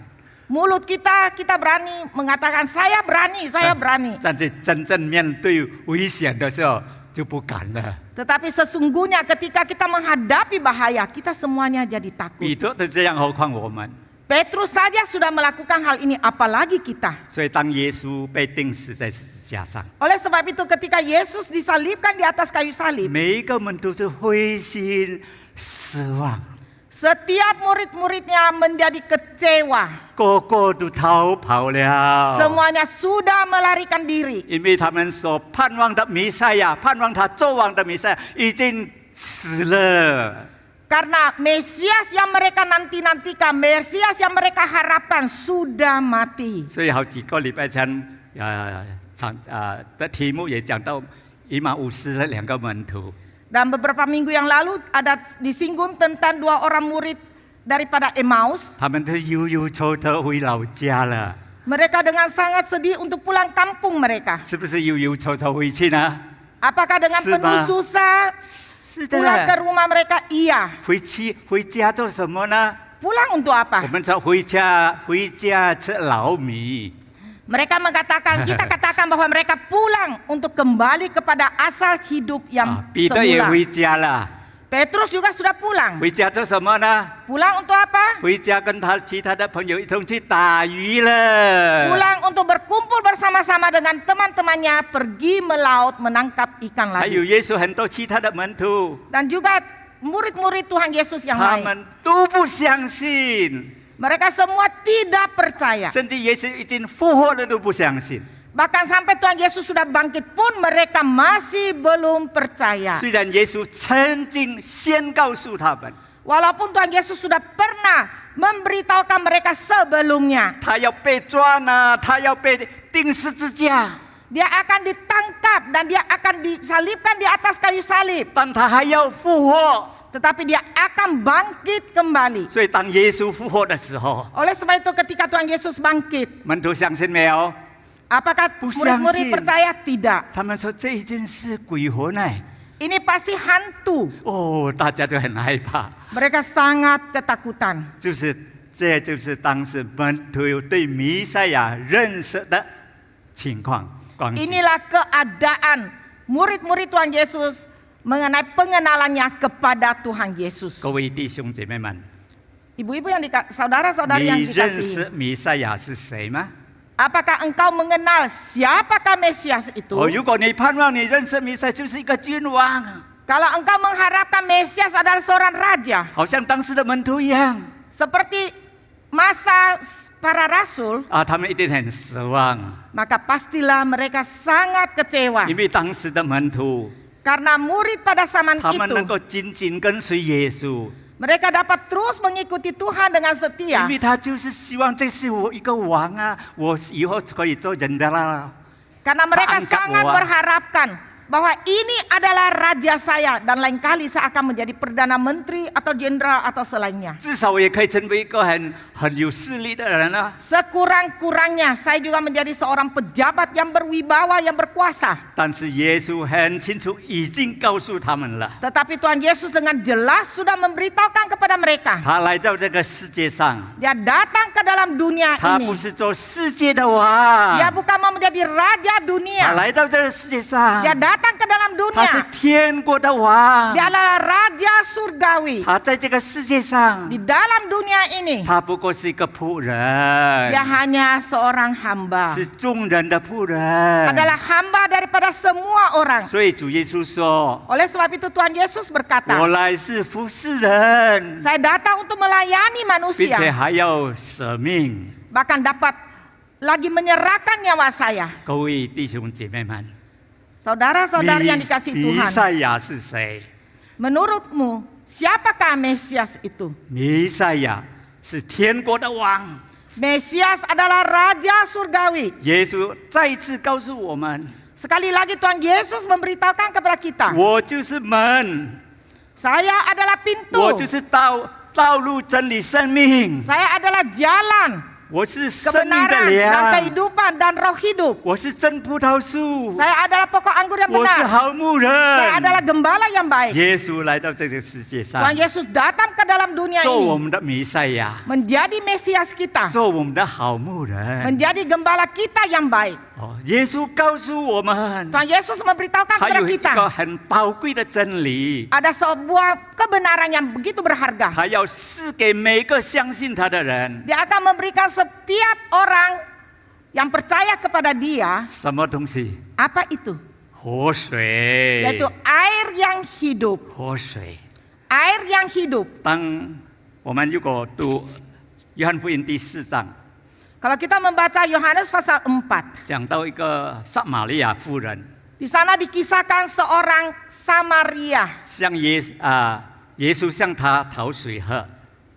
S2: Mulut kita berani mengatakan saya berani.
S1: 但是真正面对危险的时候就不敢了。
S2: Tetapi sesungguhnya ketika kita menghadapi bahaya, kita semuanya jadi takut.
S1: 彼得都这样，何况我们？
S2: Petrus saja sudah melakukan hal ini, apalagi kita.
S1: 所以当耶稣被钉死在十字架上，
S2: Oleh sebab itu ketika Yesus disalibkan di atas kayu salib,
S1: 每一个门都是灰心失望，
S2: setiap murid-muridnya menjadi kecewa.
S1: 个个都逃跑了。
S2: Semuanya sudah melarikan diri.
S1: 因为他们所盼望的弥赛亚，盼望他作王的弥赛亚已经死了。
S2: Karena Mesias yang mereka nanti-nantikan, Mesias yang mereka harapkan sudah mati.
S1: 所以好几个礼拜前，的题目也讲到以马忤斯的2个门徒，
S2: Dan beberapa minggu yang lalu ada disinggung tentang 2 orang murid daripada Emmaus.
S1: 他们都忧忧愁愁回老家了，
S2: Mereka dengan sangat sedih untuk pulang kampung mereka.
S1: 是不是忧忧愁愁回去呢？
S2: Apakah dengan
S1: Seba.
S2: penuh susah
S1: 是
S2: pulang ke
S1: 的。
S2: rumah mereka? Iya.
S1: 回家做什么呢？
S2: Pulang untuk
S1: 我
S2: apa?
S1: 们说回家吃老米。
S2: Mereka mengatakan, kita katakan bahwa mereka pulang untuk kembali kepada asal hidup yang
S1: 彼得也
S2: semula.
S1: 回家了，
S2: Petrus juga sudah pulang.
S1: 回家做什么呢？
S2: Pulang untuk apa?
S1: 回家跟其他的朋友一同去打鱼了。
S2: Pulang untuk berkumpul bersama-sama dengan teman-temannya pergi melaut menangkap ikan
S1: 还有
S2: lagi.
S1: 耶稣很多其他的门徒，
S2: Dan juga murid-murid Tuhan Yesus yang
S1: 他
S2: lain.
S1: 们都不相信，
S2: Mereka semua tidak percaya.
S1: 甚至耶稣已经复活了都不相信。
S2: Bahkan sampai Tuhan Yesus sudah bangkit pun mereka masih belum percaya.
S1: 虽然耶稣曾经先告诉他们，
S2: Walaupun Tuhan Yesus sudah pernah memberitahukan mereka sebelumnya.
S1: 他要被抓呢，他要被钉十字架，
S2: Dia akan ditangkap dan dia akan disalibkan di atas kayu salib.
S1: 但他还要复活。
S2: Tetapi dia akan bangkit kembali.
S1: 所以当耶稣复活的时候，
S2: Oleh sebab itu ketika Tuhan Yesus bangkit,
S1: 门徒相信没有？
S2: apakah murid-murid percaya? Tidak.
S1: 他们说这一件是鬼魂哎，
S2: Ini pasti hantu.
S1: 哦，大家就很害怕。
S2: Mereka sangat ketakutan.
S1: 这就是当时门徒对弥赛亚认识的情况光景。
S2: Inilah keadaan murid-murid Tuhan Yesus mengenai pengenalannya kepada Tuhan Yesus.
S1: 各位弟兄姐妹们，
S2: Ibu-ibu yang saudara-saudari yang
S1: 你认识
S2: dikasihi,
S1: 弥赛亚是谁吗？
S2: apakah engkau mengenal siapakah Mesias itu?
S1: 哦，如果你盼望你认识弥赛，就是一个君王，
S2: Kalau engkau mengharapkan Mesias adalah seorang raja,
S1: 好像当时的门徒一样
S2: seperti masa para rasul,
S1: 啊，他们一定很失望，
S2: maka pastilah mereka sangat kecewa.
S1: 因为当时的门徒，
S2: Karena murid pada zaman
S1: 他们能
S2: itu,
S1: 够紧紧跟随耶稣，
S2: Mereka dapat terus mengikuti Tuhan dengan
S1: 因
S2: setia.
S1: 为他就是希望这是我一个王啊，我以后可以做人的啦。
S2: Karena mereka
S1: Angkat
S2: sangat
S1: bahwa-
S2: berharapkan bahwa ini adalah raja saya dan lain kali saya akan menjadi perdana menteri atau jenderal atau selainnya.
S1: 至少我也可以成为一个很有势力的人啊。
S2: Sekurang-kurangnya saya juga menjadi seorang pejabat yang berwibawa, yang berkuasa.
S1: 但是耶稣很清楚，已经告诉他们了，
S2: Tetapi Tuhan Yesus dengan jelas sudah memberitahukan kepada mereka.
S1: 他来到这个世界上，
S2: Dia datang ke dalam dunia
S1: 他
S2: ini.
S1: 不是做世界的王，
S2: Dia bukan mau menjadi raja
S1: 他
S2: dunia.
S1: 来到这个世界上，
S2: Dia datang ke dalam
S1: 他是
S2: dunia.
S1: 天国的王，
S2: Dia adalah raja surgawi.
S1: 他在这个世界上
S2: Di，dalam dunia ini
S1: 他不过是一个仆
S2: dia
S1: 人，
S2: hanya seorang hamba.
S1: 是众人的仆人。
S2: Adalah hamba daripada semua orang.
S1: 所以主耶稣说
S2: Oleh sebab itu Tuhan Yesus：“
S1: 我
S2: berkata,
S1: 来是服侍人，
S2: saya datang untuk melayani
S1: 并且
S2: manusia,
S1: 还要舍命。
S2: bahkan dapat lagi menyerahkan nyawa saya.”
S1: 各位弟兄姐妹们，
S2: Saudara-saudari yang dikasihi
S1: 弥
S2: Tuhan,
S1: 赛亚是谁？
S2: menurutmu siapakah Mesias itu?
S1: 弥赛亚是天国的王。
S2: Mesias adalah raja surgawi.
S1: 耶稣再一次告诉我们：
S2: Sekali lagi Tuhan Yesus memberitahukan kepada kita,
S1: 我就是门，
S2: saya adalah
S1: 我
S2: pintu,
S1: 就是道路、真理、生命，
S2: saya adalah jalan,
S1: 我是生命的
S2: kebenaran, dan
S1: 粮，
S2: kehidupan dan roh hidup.
S1: 我是真葡萄树，
S2: Saya adalah pokok anggur yang
S1: 我是
S2: benar.
S1: 好牧
S2: Saya
S1: 人。
S2: adalah gembala yang baik.
S1: 耶稣来到这个世界上
S2: Tuhan，Yesus datang ke dalam dunia
S1: 做我
S2: ini
S1: 们的弥赛亚，
S2: menjadi Mesias kita,
S1: 做我们的好牧人。
S2: menjadi gembala kita yang baik.
S1: 哦，耶稣告诉我们，
S2: Tuhan Yesus memberitahukan
S1: 还
S2: kepada
S1: 有一
S2: kita
S1: 个很宝贵的真理，
S2: ada sebuah kebenaran yang begitu berharga.
S1: 他要赐给每个相信他的人。
S2: Dia akan memberikan setiap orang yang percaya kepada Dia.
S1: 什么东西？
S2: Apa itu?
S1: 活水，
S2: Yaitu air yang hidup.
S1: 活水。
S2: Air yang hidup.
S1: 当我们如果读约翰福音第4章，
S2: Kalau kita membaca Yohanes pasal 4,
S1: 讲到一个撒玛利亚妇人，
S2: di sana dikisahkan seorang Samaria.
S1: 耶稣向她讨水喝，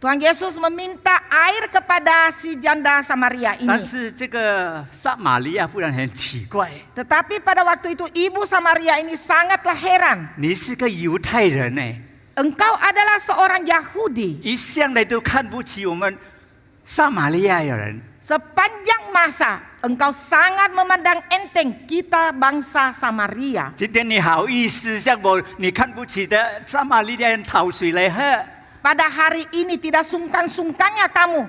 S2: Tuhan Yesus meminta air kepada si janda Samaria
S1: 但
S2: ini.
S1: 是这个撒玛利亚妇人很奇怪，
S2: Tetapi pada waktu itu ibu Samaria ini sangatlah heran.
S1: 你是个犹太人呢，
S2: Engkau adalah seorang Yahudi.
S1: 一向来都看不起我们撒玛利亚人。
S2: Sepanjang masa engkau sangat memandang enteng kita bangsa Samaria.
S1: 今天你好意思向你看不起的撒玛利亚人讨水来喝？
S2: Pada hari ini tidak sungkan-sungkannya kamu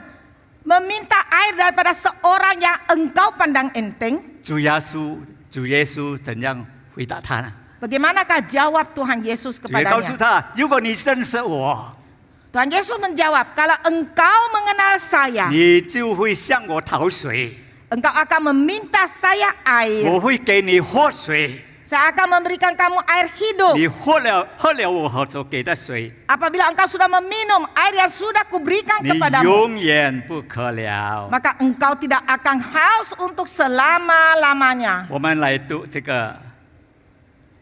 S2: meminta air daripada seorang yang engkau pandang enteng.
S1: 主耶稣怎样回答他呢？
S2: Bagaimanakah jawab Tuhan Yesus
S1: 主耶告诉
S2: kepadanya?
S1: 他：如果你认识我，
S2: Tuhan Yesus menjawab, kalau engkau mengenal saya,
S1: 你就会向我讨水，
S2: engkau akan meminta saya air.
S1: 我会给你喝水。
S2: Saya akan memberikan kamu air hidup.
S1: 你喝了我所给的水，
S2: Apabila engkau sudah meminum air yang sudah kuberikan
S1: 你
S2: kepadamu,
S1: 永远不渴了。
S2: maka engkau tidak akan haus untuk selama-lamanya.
S1: 我们来读这个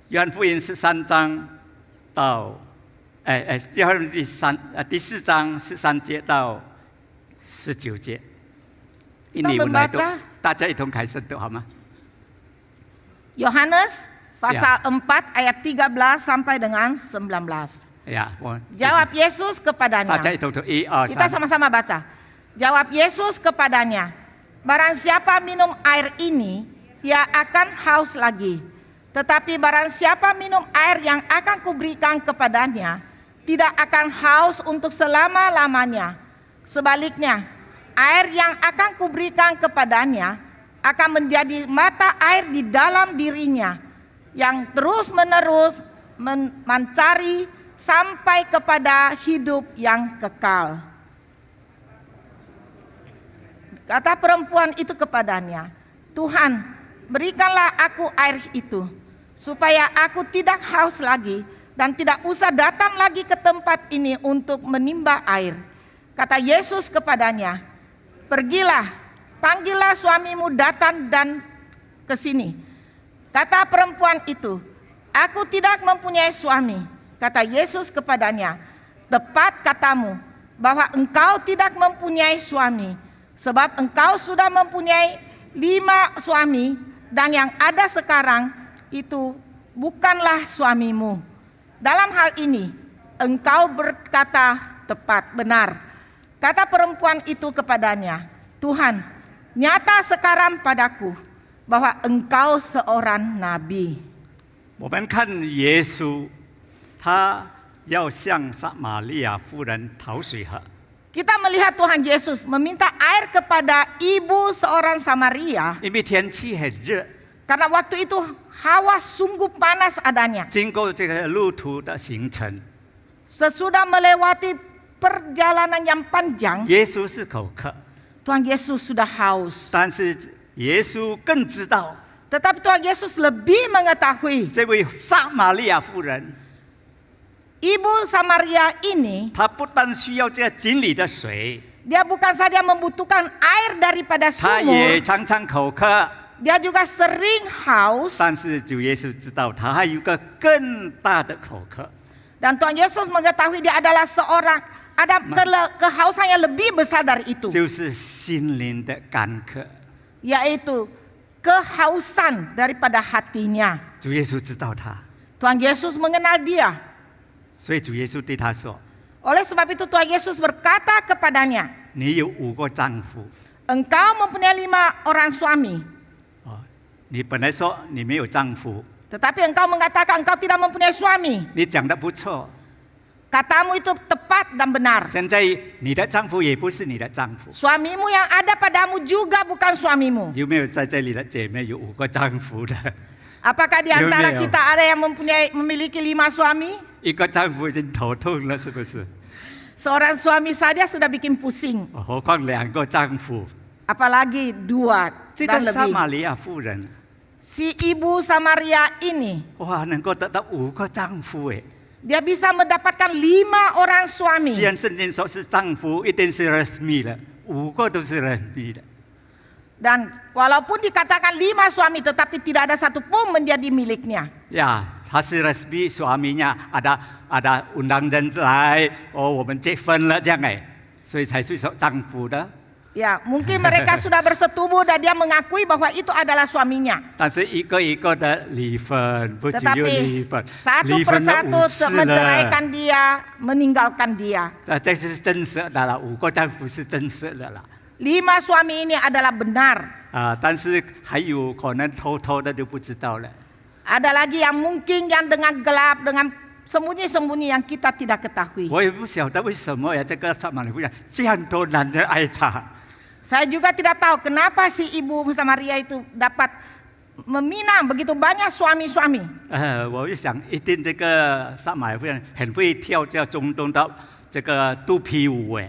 S1: 约翰福音13章到约翰第4章13节到19节，印尼文来读，大家一同开始读好吗？
S2: Yohanes pasal 4 ayat 13 sampai dengan 19.
S1: 呀，我
S2: Jawab Yesus
S1: 大
S2: kepadanya.
S1: 家一同读1、2、
S2: Kita
S1: 3。
S2: sama-sama baca. Jawab Yesus kepadanya, barang siapa minum air ini, ia akan haus lagi. Tetapi barang siapa minum air yang akan kuberikan kepadanya, tidak akan haus untuk selama-lamanya. Sebaliknya, air yang akan kuberikan kepadanya akan menjadi mata air di dalam dirinya, yang terus-menerus mencari sampai kepada hidup yang kekal. Kata perempuan itu kepadanya, Tuhan, berikanlah aku air itu, supaya aku tidak haus lagi dan tidak usah datang lagi ke tempat ini untuk menimba air. Kata Yesus kepadanya, pergilah, panggillah suamimu datang dan ke sini. Kata perempuan itu, aku tidak mempunyai suami. Kata Yesus kepadanya, tepat katamu bahwa engkau tidak mempunyai suami, sebab engkau sudah mempunyai 5 suami dan yang ada sekarang itu bukanlah suamimu. Dalam hal ini engkau berkata tepat, benar. Kata perempuan itu kepadanya, Tuhan, nyata sekarang padaku bahwa engkau seorang nabi.
S1: 我们看耶稣，他要向撒玛利亚妇人讨水喝。
S2: Kita melihat Tuhan Yesus meminta air kepada ibu seorang Samaria
S1: 因为天气很热，
S2: karena waktu itu hawa sungguh panas adanya.
S1: 经过这个路途的行程，
S2: Sesudah melewati perjalanan yang panjang,
S1: 耶稣是口渴，
S2: Tuhan Yesus sudah haus.
S1: 但是耶稣更知道
S2: Tetapi Tuhan Yesus lebih mengetahui
S1: 这位撒玛利亚妇人，
S2: ibu Samaria ini,
S1: 她不但需要这井里的水，
S2: dia bukan saja membutuhkan air daripada
S1: 她也
S2: sumur,
S1: 常常口渴。
S2: dia juga sering haus.
S1: 但是主耶稣知道，他还有一个更大的口渴，
S2: Dan Tuhan Yesus mengetahui dia adalah seorang, ada kehausan yang lebih besar dari itu,
S1: 就是心灵的干渴。
S2: yaitu kehausan daripada hatinya.
S1: 主耶稣知道他，
S2: Tuhan Yesus mengenal dia.
S1: 所以主耶稣对他说
S2: Oleh sebab itu Tuhan Yesus berkata kepadanya,
S1: 你有5个丈夫，
S2: engkau mempunyai 5 orang suami,
S1: 你本来说你没有丈夫，
S2: tetapi engkau mengatakan engkau tidak mempunyai suami.
S1: 你讲得不错。
S2: Katamu itu tepat dan benar.
S1: 现在你的丈夫也不是你的丈夫，
S2: Suamimu yang ada padamu juga bukan suamimu.
S1: 有没有在这里的姐妹有5个丈夫的？
S2: Apakah di antara
S1: 有没有？
S2: kita ada yang memiliki 5 suami?
S1: 一个丈夫已经头痛了，是不是？
S2: Seorang suami saja sudah bikin pusing,
S1: 何况2个丈夫？
S2: apalagi 2
S1: 这
S2: dan
S1: 个撒
S2: lebih.
S1: 玛利亚妇人，
S2: Si ibu Samaria ini,
S1: 哇，能够得到5个丈夫哎！
S2: dia bisa mendapatkan 5 orang
S1: 既
S2: suami.
S1: 然圣经说是丈夫，一定是resmi的，5个都是resmi的。
S2: Dan walaupun dikatakan 5 suami, tetapi tidak ada satupun menjadi miliknya.
S1: 呀，他是 resmi suaminya ada undang人来，哦，我们结婚了这样哎，所以才是说丈夫的。
S2: Ya, mungkin mereka sudah bersetubuh dan dia mengakui bahwa itu adalah suaminya.
S1: 但是一个一个的离婚，不久又离
S2: Tetapi
S1: 婚，
S2: satu
S1: 离婚了
S2: persatu
S1: 5次了。
S2: menceraikan dia, meninggalkan dia.
S1: 这是真实的了，5个丈夫是真实的了。
S2: 5 suami ini adalah benar.
S1: 但是还有可能偷偷的就不知道了。
S2: Ada lagi yang mungkin yang dengan gelap, dengan sembunyi-sembunyi yang kita tidak ketahui.
S1: 我也不晓得为什么呀，这个撒玛利亚妇人这样多男人爱她。
S2: Saya juga tidak tahu kenapa si ibu Samaria itu dapat meminang begitu banyak suami-suami.
S1: 我就想，一定这个撒玛利亚妇人很会跳叫中东的这个肚皮舞哎，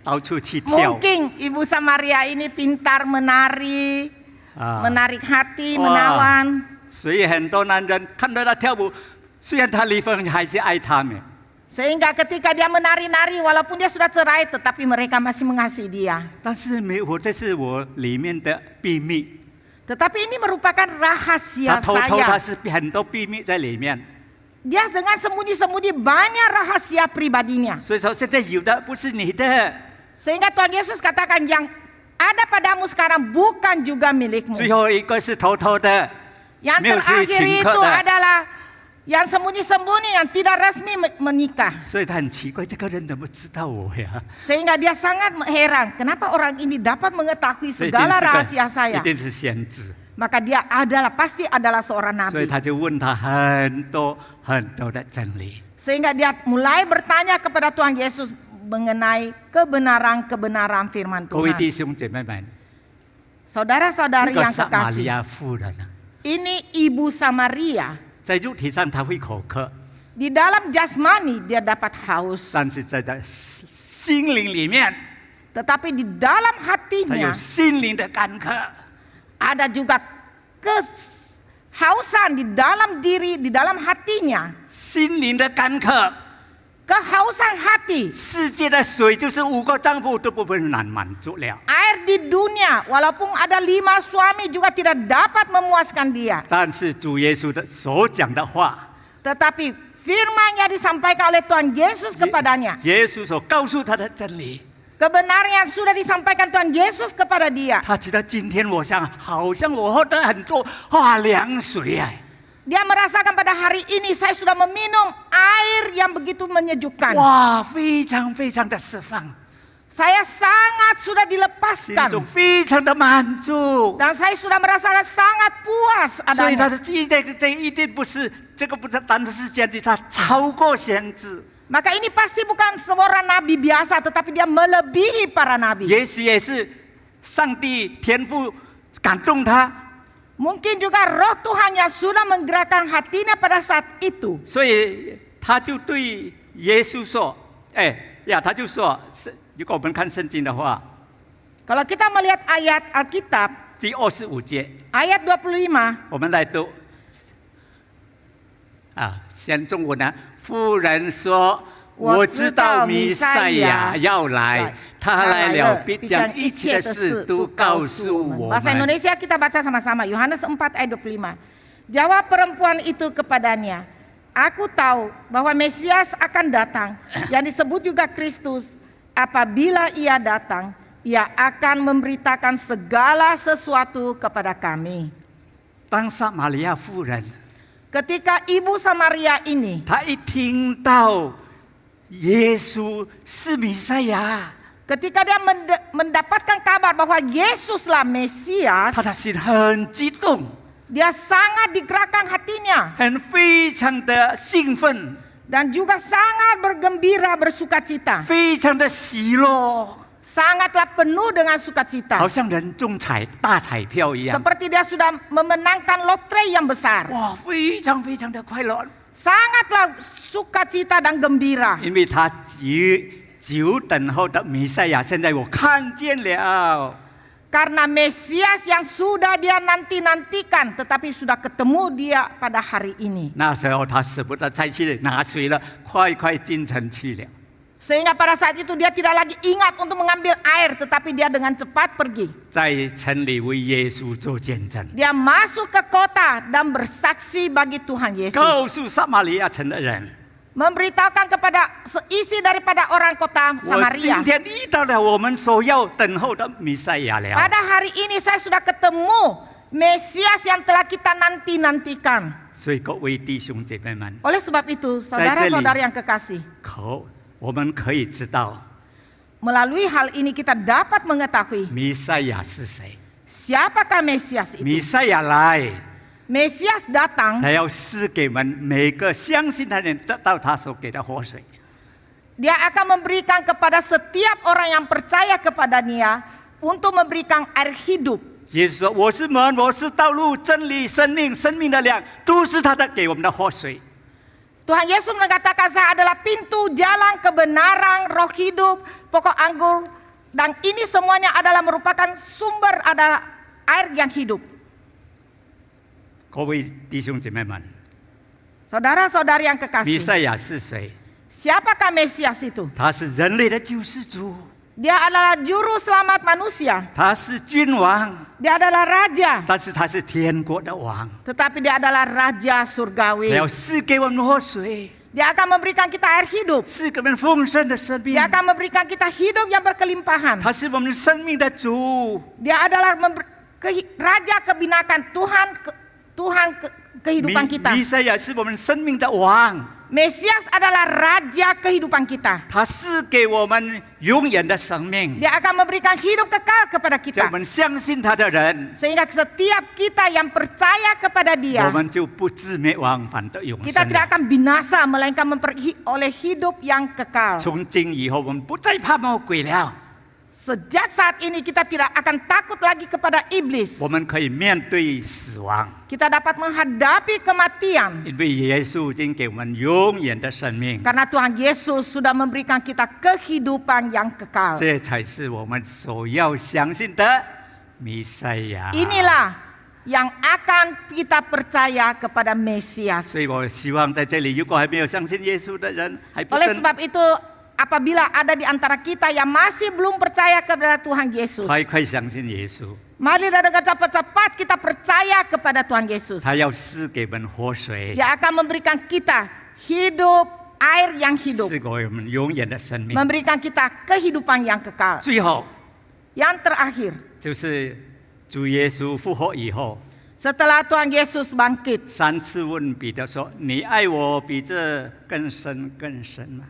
S1: 到处去跳。
S2: Mungkin ibu Samaria ini pintar menari,
S1: 啊，
S2: menarik hati,
S1: Wah.
S2: menawan.
S1: 所以很多男人看到她跳舞，虽然他离婚，还是爱她们。
S2: Sehingga ketika dia menari-nari, walaupun dia sudah cerai, tetapi mereka masih mengasihi dia.
S1: 但是这是我里面的秘密，
S2: Tetapi ini merupakan
S1: 他
S2: rahasia
S1: 偷偷他
S2: saya.
S1: 是很多秘密在里面。
S2: Dia dengan sembunyi-sembunyi banyak rahasia pribadinya.
S1: 所以说现在有的不是你的，
S2: Sehingga Tuhan Yesus katakan yang ada padamu sekarang bukan juga milikmu.
S1: 最后一个是偷偷的，
S2: Yang
S1: 没有去
S2: terakhir
S1: 请客
S2: itu
S1: 的。
S2: adalah yang sembunyi-sembunyi, yang tidak resmi menikah.
S1: 所以他很奇怪，这个人怎么知道我呀？
S2: Sehingga dia sangat heran, kenapa orang ini dapat mengetahui
S1: 所以一定
S2: segala
S1: 是
S2: rahasia
S1: 个，
S2: saya.
S1: 一定是先知。
S2: Maka dia pasti adalah seorang
S1: 所以
S2: nabi.
S1: 他就问他很多的真理。
S2: Sehingga dia mulai bertanya kepada Tuhan Yesus mengenai kebenaran-kebenaran firman
S1: 各位
S2: Tuhan.
S1: 弟兄姐妹们，
S2: Saudara-saudari
S1: 这个
S2: yang
S1: 撒玛利
S2: kekasih,
S1: 亚妇人啊，
S2: ini ibu Samaria.
S1: 在肉体上他会口渴，
S2: Di dalam jasmani dia dapat haus,
S1: 但是在他心灵里面，
S2: tetapi di dalam
S1: 他有
S2: hatinya
S1: 心灵的干渴。
S2: ada juga kehausan di dalam diri, di dalam hatinya.
S1: 心灵的干渴，
S2: Kehausan hati.
S1: 世界的水就是5个丈夫都不能满足了。
S2: Air di dunia, walaupun ada 5 suami juga tidak dapat memuaskan dia.
S1: 但是主耶稣的所讲的话，
S2: Tetapi Firman yang disampaikan oleh Tuhan Yesus kepadanya.
S1: 耶稣所告诉他的真理，
S2: Kebenaran yang sudah disampaikan Tuhan Yesus kepada dia.
S1: 他知道今天我想好像我喝得很多凉水啊，
S2: Dia merasakan pada hari ini saya sudah meminum air yang begitu menyejukkan.
S1: 哇，非常非常的释放，
S2: Saya sangat sudah
S1: 心
S2: dilepaskan.
S1: 中非常的满足。
S2: Dan saya sudah merasakan sangat puas
S1: 所以他
S2: adanya.
S1: 的这一定不是这个不是单是先知，他超过先知。
S2: Maka ini pasti bukan seorang nabi biasa, tetapi dia melebihi para nabi.
S1: 也许也是上帝天父感动他，
S2: Mungkin juga roh Tuhan yang sudah menggerakkan hatinya pada saat itu.
S1: 所以他就对耶稣说：“他就说，如果我们看圣经的话，
S2: Kalau kita melihat ayat Alkitab,
S1: 第25节，
S2: ayat 25,
S1: 我们来读。先中文呢，妇人说：“我知道弥赛亚要来，他来了必将一切的事都告诉我
S2: Bahasa
S1: 们。”
S2: Indonesia kita baca sama-sama. Yohanes 4 ayat 25. Jawab perempuan itu kepadanya, aku tahu bahwa Mesias akan datang, yang disebut juga Kristus. Apabila ia datang, ia akan memberitakan segala sesuatu kepada kami.
S1: 当撒玛利亚妇人，
S2: Ketika ibu Samaria ini,
S1: 她一听到耶稣是弥赛亚，
S2: ketika dia mendapatkan kabar bahwa Yesuslah Mesias,
S1: 她的心很激动，
S2: dia sangat digerakkan hatinya
S1: 很非常的兴奋，
S2: dan juga sangat bergembira bersukacita.
S1: 非常的喜乐，
S2: Sangatlah penuh dengan sukacita.
S1: 好像人中大彩票一样。
S2: Seperti dia sudah memenangkan lotre yang besar.
S1: 哇，非常非常的快乐，
S2: Sangatlah sukacita dan gembira.
S1: 因为他久等候的弥赛亚，现在我看见了。
S2: Karena Mesias yang sudah dia nanti-nantikan, tetapi sudah ketemu dia pada hari ini.
S1: 那时候他舍不得再去拿水了，快进城去了。
S2: Sehingga pada saat itu dia tidak lagi ingat untuk mengambil air, tetapi dia dengan cepat pergi.
S1: 在城里为耶稣做见证，
S2: Dia masuk ke kota dan bersaksi bagi Tuhan Yesus.
S1: 告诉撒玛利亚城的人，
S2: Memberitahukan kepada seisi daripada orang kota
S1: 我今
S2: Samaria.
S1: 天遇到了我们所要等候的弥赛亚了。
S2: Pada hari ini saya sudah ketemu Mesias yang telah kita nanti-nantikan.
S1: 所以各位弟兄姐妹们，
S2: Oleh sebab itu, saudara-saudara yang kekasih,
S1: 我们可以知道
S2: melalui hal ini kita dapat mengetahui
S1: 弥赛亚是谁。
S2: siapakah Mesias itu.
S1: 弥赛亚来，
S2: Mesias datang,
S1: 他要赐给我们每个相信他的人得到他所给的活水。
S2: dia akan memberikan kepada setiap orang yang percaya kepada dia untuk memberikan air hidup.
S1: 耶稣说：“我是门，我是道路、真理、生命，生命的粮，都是他的给我们的活水。”
S2: Tuhan Yesus mengatakan, saya adalah pintu, jalan, kebenaran, roh hidup, pokok anggur. Dan ini semuanya adalah merupakan sumber adalah air yang hidup.
S1: 各位弟兄姐妹们，
S2: Saudara-saudari yang
S1: 弥
S2: kekasih,
S1: 赛亚是谁？
S2: siapakah Mesias itu?
S1: 他是人类的救世主，
S2: Dia adalah juru selamat manusia.
S1: 他是君王，
S2: Dia adalah raja.
S1: 但是他是天国的王。
S2: Tetapi dia adalah raja
S1: 他
S2: surgawi.
S1: 要赐给我们活水，
S2: Dia akan memberikan kita air hidup.
S1: 赐给我们丰盛的生命
S2: Dia。akan memberikan kita hidup yang berkelimpahan.
S1: 他是我们生命的主，
S2: Dia adalah raja kebinakan, Tuhan kehidupan kita.
S1: 弥赛亚是我们生命的王，
S2: Mesias adalah raja kehidupan kita.
S1: 他赐给我们永远的生命。
S2: Dia akan memberikan hidup kekal kepada
S1: 在
S2: kita.
S1: 我们相信他的人，
S2: Sehingga setiap kita yang percaya kepada
S1: 我
S2: dia,
S1: 们就不至灭亡，反得永
S2: kita
S1: 生
S2: tidak
S1: 了。
S2: akan binasa, melainkan oleh hidup yang kekal.
S1: 从今以后，我们不再怕魔鬼了，
S2: Sejak saat ini kita tidak akan takut lagi kepada iblis.
S1: 我们可以面对死亡，
S2: Kita dapat menghadapi kematian.
S1: 因为耶稣已经给我们永远的生命，
S2: Karena Tuhan Yesus sudah memberikan kita kehidupan yang kekal.
S1: 这才是我们所要相信的弥赛亚。
S2: Inilah yang akan kita percaya kepada Mesias.
S1: 所以我希望在这里，如果还没有相信耶稣的人，还不
S2: Oleh
S1: 真，
S2: sebab itu, apabila ada di antara kita yang masih belum percaya kepada Tuhan Yesus,
S1: 快相信耶稣，
S2: mari dengan cepat-cepat kita percaya kepada Tuhan Yesus.
S1: 他要赐给我们活水，
S2: Dia akan memberikan kita hidup air yang hidup,
S1: 赐给我们永远的生命。
S2: memberikan kita kehidupan yang kekal.
S1: 最后
S2: Yang terakhir,
S1: 就是主耶稣复活以后，
S2: setelah Tuhan Yesus bangkit,
S1: 3次问彼得说：“你爱我比这更深更深吗？”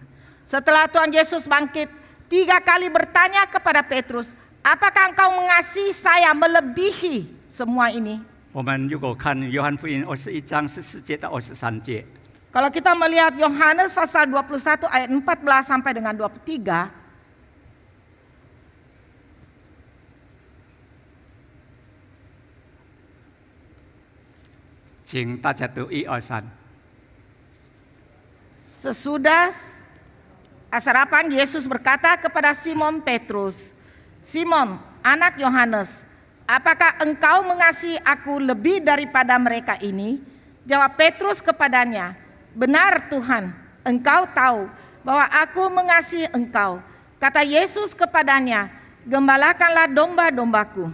S2: setelah Tuhan Yesus bangkit, 3 kali bertanya kepada Petrus, apakah engkau mengasihi saya melebihi semua ini?
S1: 我们如果看约翰福音21章14节到23节，
S2: Kalau kita melihat Yohanes pasal 21 ayat 14 sampai dengan 23,
S1: 请大家读1、2、3。
S2: sesudah sarapan Yesus berkata kepada Simon Petrus, Simon, anak Yohanes, apakah engkau mengasihi aku lebih daripada mereka ini? Jawab Petrus kepadanya, benar Tuhan, engkau tahu bahwa aku mengasihi engkau. Kata Yesus kepadanya, gembalakanlah domba-dombaku.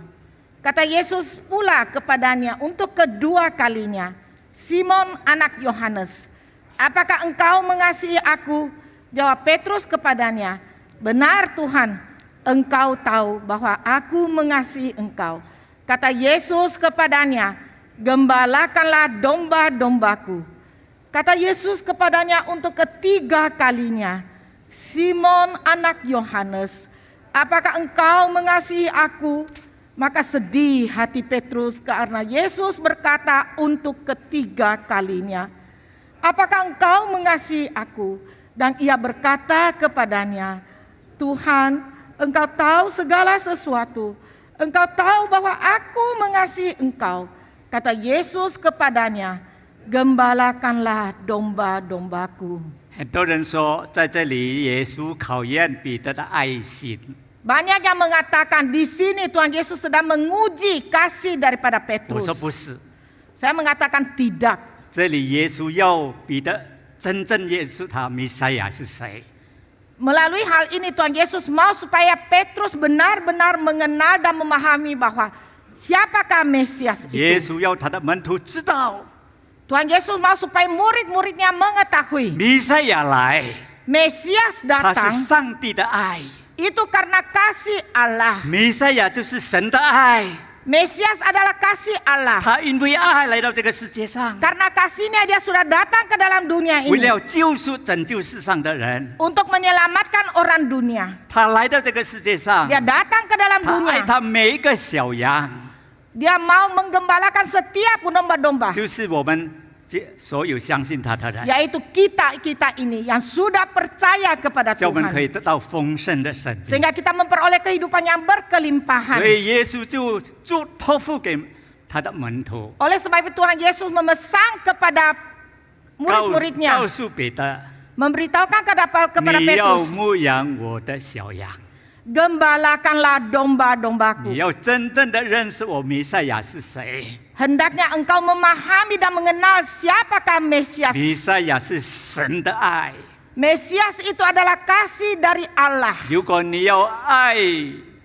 S2: Kata Yesus pula kepadanya untuk kedua kalinya, Simon anak Yohanes, apakah engkau mengasihi aku? Jawab Petrus kepadanya, benar Tuhan, engkau tahu bahwa aku mengasihi engkau. Kata Yesus kepadanya, gembalakanlah domba-dombaku. Kata Yesus kepadanya untuk ketiga kalinya, Simon anak Yohanes, apakah engkau mengasihi aku? Maka sedih hati Petrus karena Yesus berkata untuk ketiga kalinya, apakah engkau mengasihi aku? Dan ia berkata kepadanya, Tuhan, engkau tahu segala sesuatu. Engkau tahu bahwa aku mengasihi engkau. Kata Yesus kepadanya, gembalakanlah domba-dombaku.
S1: 很多人说，在这里耶稣考验彼得的爱心。
S2: Banyak yang mengatakan di sini Tuhan Yesus sedang menguji kasih daripada
S1: 我
S2: Petrus.
S1: 说不是，
S2: Saya mengatakan tidak.
S1: 这里耶稣要彼得真正认识他弥赛亚是谁。
S2: Melalui hal ini Tuhan Yesus mau supaya Petrus benar-benar mengenal dan memahami bahwa siapakah Mesias
S1: 耶
S2: itu.
S1: 稣要他的门徒知道，
S2: Tuhan Yesus mau supaya murid-muridnya mengetahui
S1: 弥赛亚来，
S2: Mesias
S1: 他
S2: datang
S1: 是上帝的爱，
S2: itu karena kasih Allah.
S1: 弥赛亚就是神的爱。
S2: Mesias adalah kasih Allah.
S1: 他因为爱来到这个世界上，
S2: Karena kasihnya dia sudah datang ke dalam dunia
S1: 为
S2: ini
S1: 了救赎拯救世上的人，
S2: untuk menyelamatkan orang dunia.
S1: 他来到这个世界上，
S2: Dia datang ke dalam
S1: 他爱
S2: dunia.
S1: 他每一个小羊，
S2: Dia mau menggembalakan setiap domba-domba,
S1: 就是我们所有相信他的人，
S2: yaitu kita ini yang sudah percaya kepada
S1: 叫我们可
S2: Tuhan,
S1: 以得到丰盛的生命。
S2: sehingga kita memperoleh kehidupan yang
S1: 所
S2: berkelimpahan.
S1: 以耶稣就托付给他的门徒，
S2: Oleh sebab itu Tuhan Yesus memesan kepada
S1: 告
S2: murid-muridnya,
S1: 诉彼得，
S2: memberitahukan kepada
S1: 你要
S2: Petrus,
S1: 牧养我的小羊，
S2: gembalakanlah domba-dombaku.
S1: 你要真正的认识我弥赛亚是谁。
S2: Hendaknya engkau memahami dan mengenal siapakah Mesias.
S1: 弥赛亚是神的爱。
S2: Mesias itu adalah kasih dari Allah.
S1: 如果你要爱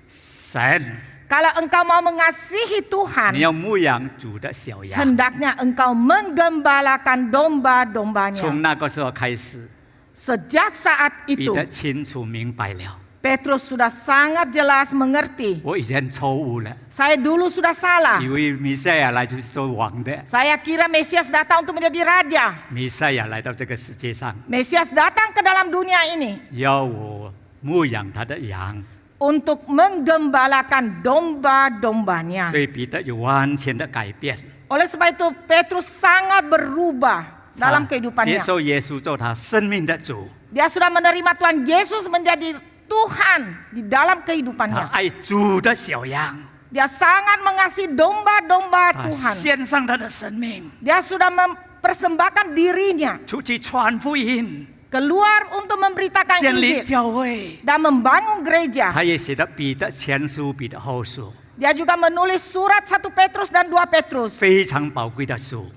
S1: 神，
S2: Kalau engkau mau mengasihi
S1: 你
S2: Tuhan,
S1: 要牧养主的小羊。
S2: hendaknya engkau menggembalakan domba-dombanya.
S1: 从那个时候开始，
S2: Sejak saat
S1: 彼
S2: itu,
S1: 得清楚明白了，
S2: Petrus sudah sangat jelas mengerti.
S1: 我以前错误了，
S2: Saya dulu sudah salah.
S1: 以为弥赛亚来就是做王的，
S2: Saya kira Mesias datang untuk menjadi raja.
S1: 弥赛亚来到这个世界上，
S2: Mesias datang ke dalam dunia ini
S1: 要我牧养他的羊，
S2: untuk menggembalakan domba-dombanya.
S1: 所以彼得有完全的改变，
S2: Oleh sebab itu Petrus sangat berubah
S1: 他
S2: dalam
S1: 接
S2: kehidupannya.
S1: 受耶稣做他生命的主，
S2: Dia sudah menerima Tuhan Yesus menjadi Tuhan di dalam
S1: 他
S2: kehidupannya.
S1: 爱主的小羊，
S2: Dia sangat mengasihi domba-domba
S1: 他
S2: Tuhan.
S1: 献上他的生命，
S2: Dia sudah mempersembahkan dirinya
S1: 出去传福音，
S2: keluar untuk memberitakan
S1: 建立
S2: Injil
S1: 教会。
S2: dan membangun gereja.
S1: 他也写的彼得前书、彼得后书，
S2: Dia juga menulis surat 1 Petrus dan 2 Petrus.
S1: 非常宝贵的书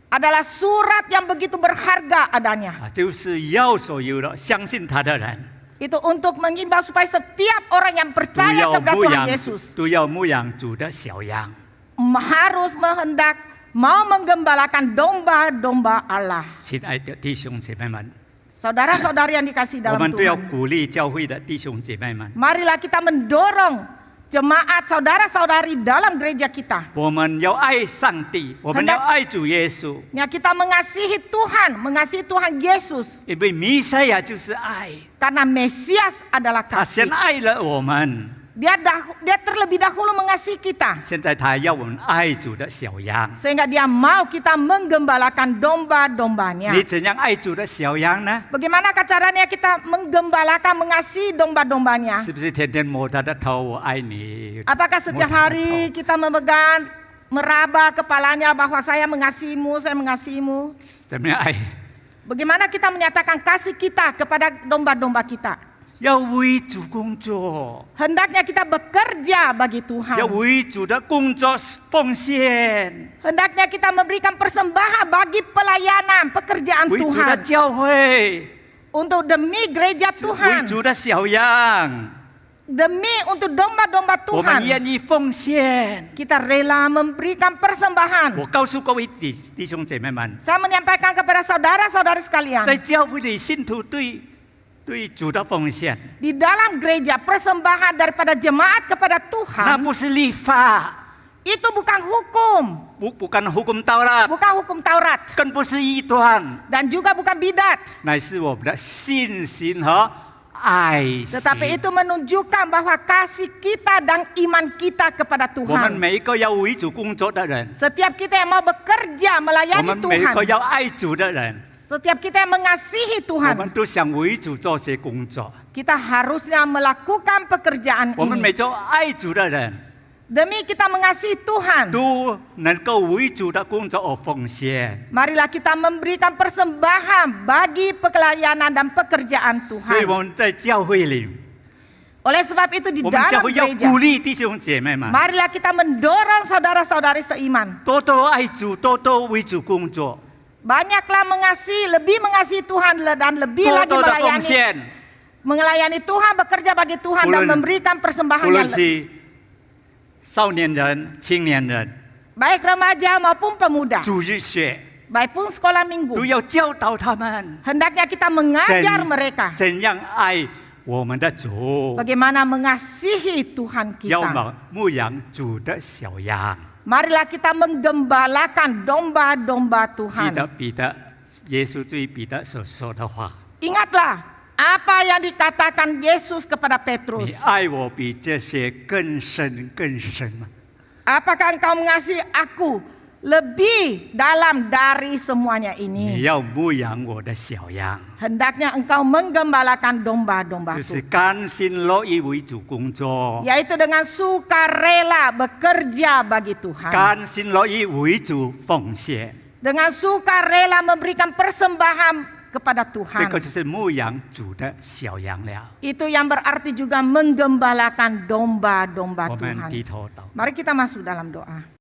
S2: Adalah surat yang begitu berharga adanya.
S1: 啊，就是要所有的相信他的人
S2: Itu untuk mengimbau supaya setiap orang yang
S1: 都
S2: percaya
S1: 要
S2: kepada
S1: 牧
S2: Tuhan
S1: 养
S2: Yesus
S1: 都要牧养主的小羊。
S2: harus mau menggembalakan domba-domba Allah.
S1: 亲爱的弟兄姐妹们，
S2: Saudara-saudari yang dikasihi
S1: 我
S2: dalam
S1: 们都要
S2: Tuhan.
S1: 鼓励教会的弟兄姐妹们，
S2: Marilah kita mendorong jemaat saudara-saudari dalam gereja kita.
S1: 我们要爱上帝，我们要爱主耶稣，
S2: Ya, kita mengasihi Tuhan Yesus.
S1: 因为弥赛亚就是爱，
S2: Karena Mesias adalah
S1: 他先
S2: kasih.
S1: 爱了我们，
S2: Dia terlebih dahulu mengasihi kita.
S1: 现在他要我们爱主的小羊。
S2: Sehingga dia mau kita menggembalakan domba-dombanya.
S1: 你怎样爱主的小羊呢？
S2: Bagaimana caranya kita menggembalakan, mengasihi domba-dombanya?
S1: 是不是天天摸他的头，我爱你？
S2: Apakah setiap hari kita memegang, meraba kepalanya bahwa saya mengasihimu, saya mengasihimu?
S1: 怎么样爱？
S2: Bagaimana kita menyatakan kasih kita kepada domba-domba kita?
S1: 要为主工作，
S2: Hendaknya kita bekerja bagi
S1: 要
S2: Tuhan.
S1: 为主的工作奉献，
S2: Hendaknya kita memberikan persembahan bagi pelayanan, pekerjaan
S1: 为主的
S2: Tuhan.
S1: 教会，
S2: Untuk demi gereja
S1: 为
S2: Tuhan.
S1: 主的小羊，
S2: Demi untuk domba-domba
S1: 我们
S2: Tuhan.
S1: 愿意奉献。
S2: Kita rela memberikan persembahan.
S1: 我告诉各位弟兄姐妹们，
S2: Saya menyampaikan kepada saudara-saudari sekalian.
S1: 在教会里，信徒对主的奉献，
S2: Di dalam gereja, persembahan daripada jemaat kepada
S1: 那
S2: Tuhan
S1: 不是律法，
S2: itu bukan hukum,
S1: bukan hukum Taurat，
S2: bukan hukum Taurat,
S1: 更不是异端，
S2: dan juga bukan bidat.
S1: 乃是我们的信心和爱心。
S2: Tetapi itu menunjukkan bahwa kasih kita dan iman kita kepada
S1: 我们
S2: Tuhan.
S1: 每一个要为主工作的人，
S2: Setiap kita yang mau bekerja
S1: 我
S2: melayani
S1: 们每一个
S2: Tuhan,
S1: 要爱主的人，
S2: setiap kita yang mengasihi
S1: 我
S2: Tuhan,
S1: 们都想为主做些工作。
S2: kita harusnya melakukan pekerjaan
S1: 我们
S2: ini.
S1: 每周爱主的人，
S2: Demi kita mengasihi Tuhan,
S1: 都能够为主的工作而奉献。
S2: marilah kita memberikan persembahan bagi pelayanan dan pekerjaan
S1: 所以
S2: Tuhan.
S1: 我们在教会里，
S2: Oleh sebab itu di
S1: 我们教
S2: dalam
S1: 会要
S2: gereja,
S1: 鼓励弟兄姐妹们，
S2: marilah kita mendorong saudara-saudari seiman.
S1: 多多爱主，多多为主工作，
S2: Banyaklah mengasihi, lebih mengasihi Tuhan dan lebih
S1: 多
S2: lagi
S1: 多的奉
S2: melayani.
S1: 献。
S2: Melayani Tuhan, bekerja bagi Tuhan dan
S1: Ulun-
S2: memberikan
S1: 无
S2: persembahan
S1: 论
S2: yang
S1: 是少年人、青年人、
S2: baik remaja maupun pemuda,
S1: 主日学，
S2: baik pun sekolah minggu.
S1: 都要教导他们
S2: Hendaknya kita mengajar mereka
S1: 怎样爱我们的主，
S2: bagaimana mengasihi Tuhan
S1: 要
S2: kita.
S1: 牧养主的小羊。
S2: Marilah kita menggembalakan domba-domba
S1: 记
S2: Tuhan.
S1: 得彼得，耶稣对彼得所说的话：
S2: Ingatlah apa yang dikatakan Yesus kepada Petrus.
S1: 你爱我比这些更深更深吗？
S2: Apakah engkau mengasihi aku lebih dalam dari semuanya
S1: 你
S2: ini?
S1: 要牧养我的小羊，
S2: Hendaknya engkau menggembalakan domba-domba
S1: 就
S2: itu.
S1: 是甘心乐意为主工作，
S2: Yaitu dengan sukarela bekerja bagi Tuhan.
S1: 甘心乐意为主奉献。
S2: Dengan sukarela memberikan persembahan kepada
S1: 这
S2: Tuhan.
S1: 个就是牧养主的小羊了。
S2: Itu yang berarti juga menggembalakan domba-domba
S1: 我们
S2: Tuhan.
S1: 低头祷告。
S2: Mari kita masuk dalam doa.